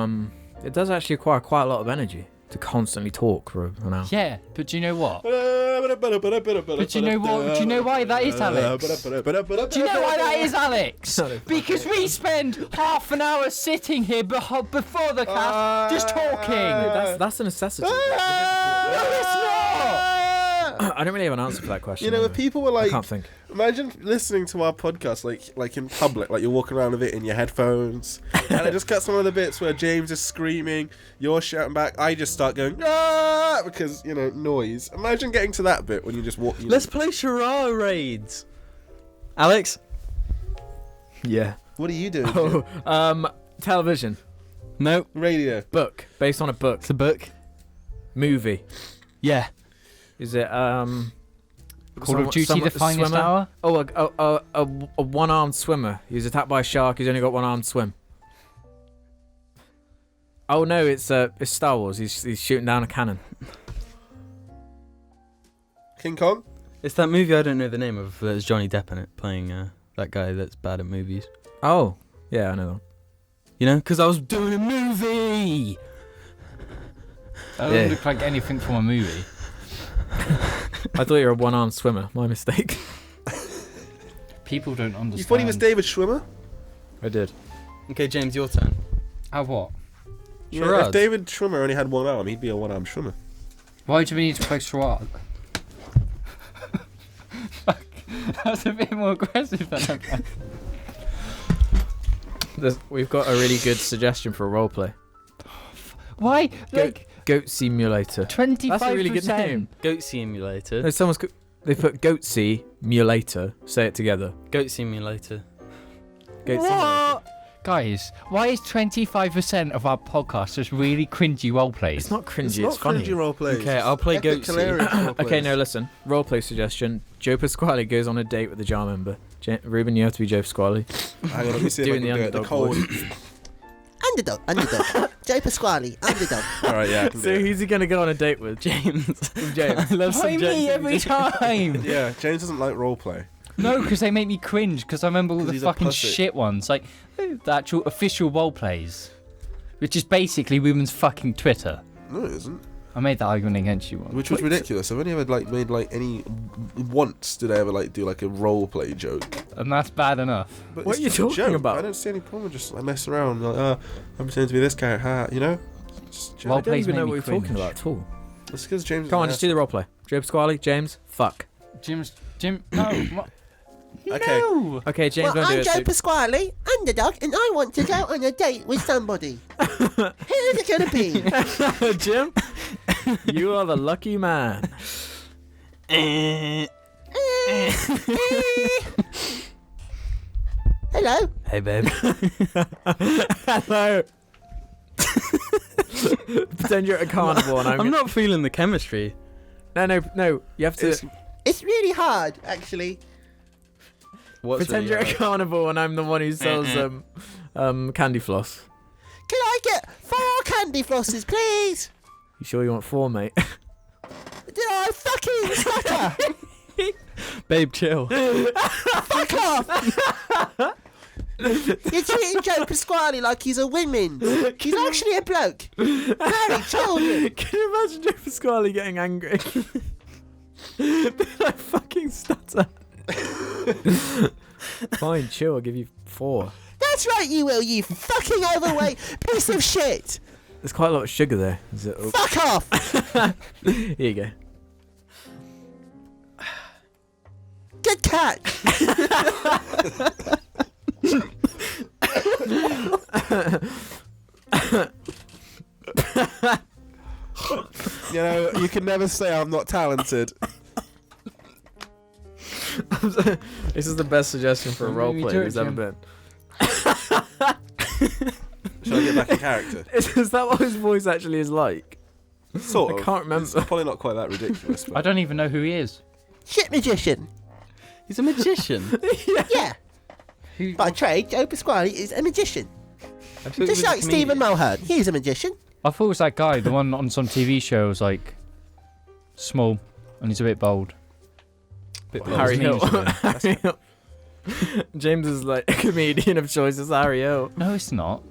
Speaker 3: it does actually require quite a lot of energy to constantly talk for an hour.
Speaker 1: Yeah, but do you know what? But do you know what? Do you know why that is, Alex? Do you know why that is, Alex? Because we spend half an hour sitting here before the cast just talking.
Speaker 3: That's a necessity.
Speaker 1: No, it's not.
Speaker 3: I don't really have an answer for that question.
Speaker 4: You know, if people were like,
Speaker 3: I can't think.
Speaker 4: imagine listening to our podcast like in public, like you're walking around with it in your headphones, and I just cut some of the bits where James is screaming, you're shouting back, I just start going ah because noise. Imagine getting to that bit when you just walk.
Speaker 3: Let's play charades. Alex. Yeah.
Speaker 4: What are you doing?
Speaker 3: Television. No.
Speaker 4: Radio.
Speaker 3: Book. Based on a book.
Speaker 5: It's a book.
Speaker 3: Movie.
Speaker 5: Yeah.
Speaker 3: Is it
Speaker 1: Call of Duty: The Finest
Speaker 3: swimmer?
Speaker 1: Hour?
Speaker 3: Oh, a one-armed swimmer. He was attacked by a shark. He's only got one arm to swim. Oh no, it's Star Wars. He's shooting down a cannon.
Speaker 4: King Kong.
Speaker 5: It's that movie I don't know the name of. There's Johnny Depp in it, playing that guy that's bad at movies.
Speaker 3: Oh, yeah, I know that one.
Speaker 5: You know, because I was doing a movie.
Speaker 1: That doesn't look like anything from a movie.
Speaker 3: I thought you were a one-armed swimmer. My mistake.
Speaker 1: People don't understand.
Speaker 4: You thought he was David Schwimmer?
Speaker 3: I did.
Speaker 5: Okay, James, your turn.
Speaker 1: What?
Speaker 4: Yeah, if
Speaker 5: Charades.
Speaker 4: David Schwimmer only had one arm, he'd be a one-armed swimmer.
Speaker 1: Why do we need to play charade? That's a bit more aggressive than I thought.
Speaker 3: We've got a really good suggestion for a roleplay.
Speaker 1: Why?
Speaker 3: Goat Simulator.
Speaker 1: 25%.
Speaker 3: That's a really good name.
Speaker 5: Goat Simulator.
Speaker 3: No, they put Goat Simulator. Say it together.
Speaker 5: Goat Simulator.
Speaker 3: Goat Simulator.
Speaker 1: Guys, why is 25% of our podcast just really cringy roleplays?
Speaker 3: It's not cringy.
Speaker 4: It's not
Speaker 3: funny.
Speaker 4: cringy roleplays.
Speaker 5: Okay, I'll play
Speaker 4: Epic,
Speaker 5: Goat
Speaker 4: hilarious roleplays.
Speaker 3: Okay, no, listen. Roleplay suggestion. Joe Pasquale goes on a date with the jar member. Ruben, you have to be Joe Pasquale.
Speaker 4: Hang on, let me see if I
Speaker 3: Doing
Speaker 4: can
Speaker 3: the
Speaker 4: do it. The
Speaker 3: underdog
Speaker 4: cold.
Speaker 6: Underdog. Joe Pasquale, underdog.
Speaker 4: Alright, yeah, I can
Speaker 3: So
Speaker 4: do it.
Speaker 3: who's he going to go on a date with?
Speaker 5: James.
Speaker 3: With James.
Speaker 5: I love some
Speaker 1: Why
Speaker 5: James.
Speaker 1: me every time?
Speaker 4: Yeah, James doesn't like roleplay.
Speaker 1: No, because they make me cringe. Because I remember all
Speaker 4: 'Cause
Speaker 1: the
Speaker 4: he's a
Speaker 1: fucking
Speaker 4: pussy.
Speaker 1: shit ones, like the actual official roleplays, which is basically women's fucking Twitter.
Speaker 4: No, it isn't.
Speaker 1: I made that argument against you once.
Speaker 4: Which was ridiculous. I've only ever made any. Once did I ever do a roleplay joke.
Speaker 1: And that's bad enough.
Speaker 4: But
Speaker 3: What
Speaker 4: it's
Speaker 3: are you
Speaker 4: just a
Speaker 3: talking
Speaker 4: joke.
Speaker 3: about?
Speaker 4: I don't see any problem with just mess around. Like, I'm pretending to be this character, you know? Just joke.
Speaker 1: Well,
Speaker 3: I don't
Speaker 1: Roleplays
Speaker 3: even
Speaker 1: make
Speaker 3: know
Speaker 1: me
Speaker 3: what you're
Speaker 1: cringe.
Speaker 3: talking about at all.
Speaker 4: That's because James.
Speaker 3: Come on, just do the roleplay. Joe Pasquale, James, fuck.
Speaker 1: Jim. No. What?
Speaker 4: Okay.
Speaker 1: No.
Speaker 3: Okay, James,
Speaker 6: Well,
Speaker 3: don't do
Speaker 6: I'm
Speaker 3: it.
Speaker 6: Joe
Speaker 3: so-
Speaker 6: Pasquale, underdog, and I want to go on a date with somebody. Who's it gonna be?
Speaker 3: Jim, you are the lucky man.
Speaker 6: Hello.
Speaker 5: Hey, babe.
Speaker 3: Hello. Pretend you're at a carnival and
Speaker 5: I'm not feeling the chemistry.
Speaker 3: No. You have to
Speaker 6: It's really hard, actually.
Speaker 5: What's
Speaker 3: pretend
Speaker 5: really
Speaker 3: you're at a
Speaker 5: hard?
Speaker 3: carnival and I'm the one who sells candy floss.
Speaker 6: Can I get 4 candy flosses, please?
Speaker 3: You sure you want 4, mate?
Speaker 6: Did I fucking stutter?
Speaker 5: Babe, chill.
Speaker 6: Fuck off! You're treating Joe Pasquale like he's a woman. He's actually a bloke. Harry, children.
Speaker 3: Can you imagine Joe Pasquale getting angry? I fucking stutter. Fine, chill. I'll give you 4.
Speaker 6: That's right, you will, you fucking overweight piece of shit.
Speaker 3: There's quite a lot of sugar there. Is it?
Speaker 6: Fuck off.
Speaker 3: Here you go.
Speaker 6: Good catch.
Speaker 4: You know, you can never say I'm not talented.
Speaker 3: This is the best suggestion for a
Speaker 1: Don't make me
Speaker 3: roleplay
Speaker 1: do it,
Speaker 3: there's ever
Speaker 1: Jim.
Speaker 3: been.
Speaker 4: Shall I get it back in character.
Speaker 2: Is that what his voice actually is like?
Speaker 4: Sort of.
Speaker 2: I can't remember.
Speaker 4: It's probably not quite that ridiculous. But
Speaker 1: I don't even know who he is.
Speaker 6: Shit magician.
Speaker 3: He's a magician.
Speaker 6: Yeah.
Speaker 1: Who?
Speaker 6: By trade, Joe Pasquale is a magician.
Speaker 3: I thought he was
Speaker 6: Just
Speaker 3: a
Speaker 6: like Stephen
Speaker 3: comedian.
Speaker 6: Mulhern. He's a magician.
Speaker 1: I thought it was that guy, the one on some TV show, was like small and he's a bit bold.
Speaker 3: Bit
Speaker 1: Well,
Speaker 2: Harry
Speaker 1: his name
Speaker 2: Hill.
Speaker 1: was
Speaker 2: Harry Hill. James is like a comedian of choice as Harry Hill.
Speaker 1: No, it's not.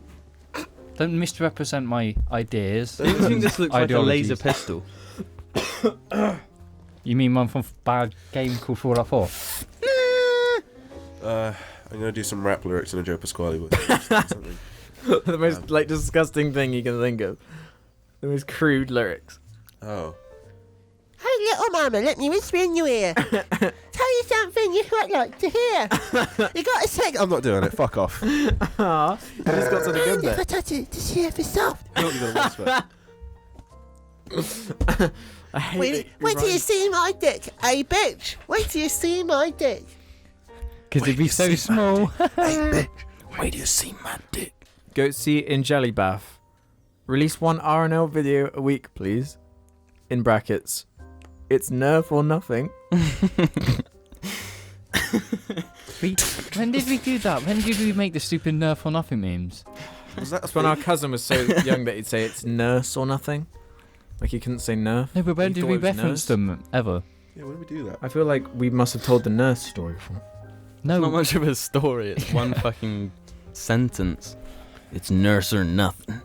Speaker 1: Don't misrepresent my ideas.
Speaker 3: Don't you think this looks like a
Speaker 1: ideologies.
Speaker 3: laser pistol?
Speaker 1: You mean one from a bad game called Fallout 4?
Speaker 4: I'm gonna do some rap lyrics in a Joe Pasquale voice. Something.
Speaker 2: The most like disgusting thing you can think of. The most crude lyrics.
Speaker 4: Oh.
Speaker 6: Hey, little mama, let me whisper in your ear. Tell you something you might like to hear. You got a second.
Speaker 4: I'm not doing it. Fuck off.
Speaker 2: Ah, you just got something good
Speaker 6: If
Speaker 2: there.
Speaker 6: I touch it, just hear if it's soft.
Speaker 4: You're not gonna whisper.
Speaker 2: I hate it.
Speaker 6: Wait till you see my dick, hey bitch. Wait till you see my dick.
Speaker 1: Because it'd be so small.
Speaker 4: Hey, bitch. Wait till you see my dick.
Speaker 2: Go see in Jelly Bath. Release one RNL video a week, please. In brackets. It's Nerf or nothing.
Speaker 1: When did we do that? When did we make the stupid Nerf or nothing memes?
Speaker 4: Was that a
Speaker 2: That's when our
Speaker 4: thing?
Speaker 2: cousin was so young that he'd say it's nurse or nothing. Like he couldn't say Nerf.
Speaker 1: No, but when
Speaker 2: He
Speaker 1: did
Speaker 2: thought
Speaker 1: we
Speaker 2: it was
Speaker 1: reference
Speaker 2: nurse.
Speaker 1: them ever?
Speaker 4: Yeah, when did we do that?
Speaker 2: I feel like we must have told the nurse story before.
Speaker 1: No,
Speaker 3: It's not much of a story. It's one fucking sentence. It's nurse or nothing.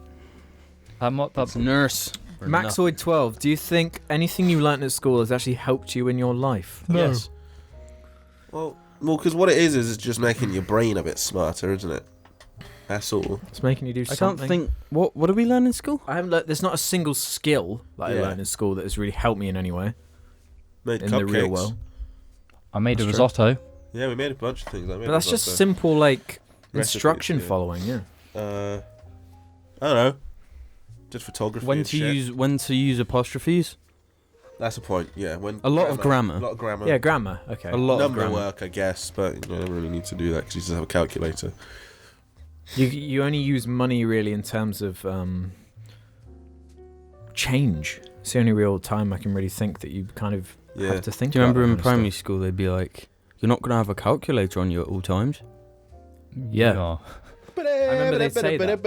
Speaker 1: that's
Speaker 3: Nurse. or nothing.
Speaker 2: Maxoid 12, do you think anything you learnt at school has actually helped you in your life?
Speaker 1: No.
Speaker 3: Yes.
Speaker 4: Well, because what it is it's just making your brain a bit smarter, isn't it? That's all.
Speaker 2: It's making you do
Speaker 3: I
Speaker 2: something.
Speaker 3: can't think. What did we learn in school?
Speaker 2: I haven't learnt, there's not a single skill that
Speaker 4: Yeah.
Speaker 2: I learned in school that has really helped me in any way
Speaker 4: Made
Speaker 2: in
Speaker 4: cupcakes.
Speaker 2: the real world.
Speaker 1: I made a
Speaker 2: That's true.
Speaker 1: risotto.
Speaker 4: Yeah, we made a bunch of things. I made
Speaker 2: But that's
Speaker 4: a
Speaker 2: just
Speaker 4: risotto.
Speaker 2: simple like
Speaker 4: Recipes,
Speaker 2: instruction
Speaker 4: yeah.
Speaker 2: following, yeah.
Speaker 4: I don't know. Just photography.
Speaker 3: When
Speaker 4: and
Speaker 3: to
Speaker 4: shit.
Speaker 3: use apostrophes?
Speaker 4: That's a point. Yeah, when
Speaker 3: A lot of grammar.
Speaker 4: A lot of grammar.
Speaker 2: Yeah, grammar. Okay.
Speaker 3: A lot of
Speaker 4: Number
Speaker 3: grammar.
Speaker 4: work, I guess, but you don't really need to do that because you just have a calculator.
Speaker 2: You only use money really in terms of change. It's the only real time I can really think that you kind of
Speaker 4: Yeah.
Speaker 2: have to think.
Speaker 3: Do you remember
Speaker 2: about
Speaker 3: in
Speaker 2: that kind of
Speaker 3: primary
Speaker 2: stuff.
Speaker 3: school they'd be like, "You're not gonna have a calculator on you at all times."
Speaker 2: Yeah. remember they'd say that.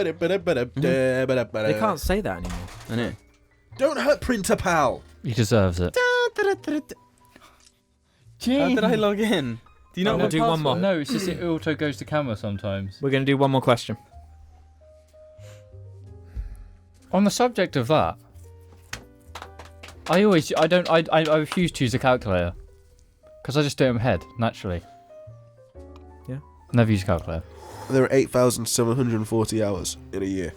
Speaker 2: They can't say that anymore.
Speaker 3: I know.
Speaker 4: Don't hurt Printer Pal.
Speaker 1: He deserves it.
Speaker 3: How did I log in? Do you know
Speaker 2: Oh,
Speaker 3: what
Speaker 2: we'll
Speaker 3: my
Speaker 2: do one more.
Speaker 3: password-
Speaker 1: No, it's just it auto goes to camera sometimes.
Speaker 2: We're going to do one more question.
Speaker 1: On the subject of that, I refuse to use a calculator because I just do it in my head naturally.
Speaker 2: Yeah.
Speaker 1: Never use a calculator.
Speaker 4: There are 8,740 hours in a year.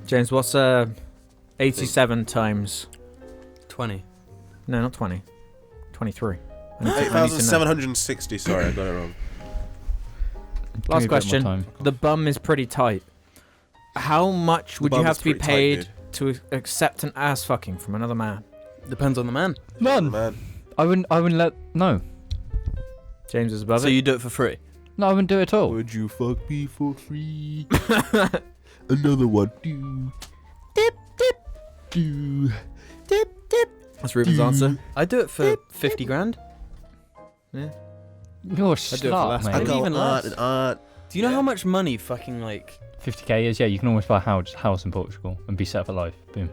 Speaker 2: James, what's 87 times...
Speaker 3: 20.
Speaker 2: No, not 20. 23. I need to know.
Speaker 4: 8,760. Sorry, I got it wrong.
Speaker 1: Give me
Speaker 2: Last
Speaker 1: a bit more
Speaker 2: question.
Speaker 1: time.
Speaker 2: The bum is pretty tight. How much would you
Speaker 4: bum
Speaker 2: have
Speaker 4: is
Speaker 2: to be
Speaker 4: pretty tight,
Speaker 2: paid to accept an ass fucking from another man?
Speaker 3: Depends on the man.
Speaker 1: None.
Speaker 4: Man,
Speaker 1: I wouldn't let. No.
Speaker 2: James is above
Speaker 3: So
Speaker 2: it.
Speaker 3: you do it for free.
Speaker 1: No, I wouldn't do it at all.
Speaker 4: would you fuck me for free? Another one. Do.
Speaker 6: Dip, dip,
Speaker 4: Do.
Speaker 6: dip, dip.
Speaker 2: That's Ruben's answer.
Speaker 3: I do it for 50 grand.
Speaker 2: Yeah.
Speaker 1: You're a
Speaker 2: I'd do it for less.
Speaker 1: slut,
Speaker 3: I
Speaker 1: mate.
Speaker 3: go- even
Speaker 4: art
Speaker 3: less.
Speaker 4: and art.
Speaker 3: Do you know
Speaker 4: Yeah.
Speaker 3: how much money fucking like
Speaker 1: 50k is, yeah, you can almost buy a house in Portugal and be set for life. Boom.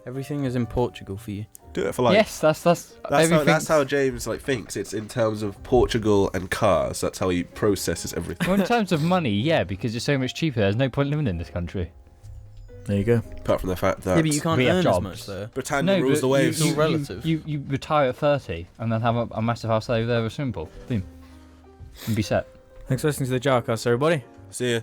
Speaker 3: everything is in Portugal for you?
Speaker 4: Do it for like.
Speaker 1: Yes, that's
Speaker 4: That's how James like thinks. It's in terms of Portugal and cars. That's how he processes everything.
Speaker 1: Well, in terms of money, yeah, because it's so much cheaper. There's no point living in this country.
Speaker 2: There you go.
Speaker 4: Apart from the fact that
Speaker 3: Yeah, but you can't
Speaker 1: we have
Speaker 3: earn as
Speaker 1: jobs.
Speaker 3: much there.
Speaker 4: Britannia rules
Speaker 1: but
Speaker 4: the waves.
Speaker 3: It's all relative.
Speaker 1: You retire at 30 and then have a massive house over there with a swimming pool. Boom. And be set.
Speaker 2: Thanks for listening to the JARCAST, everybody.
Speaker 4: See ya.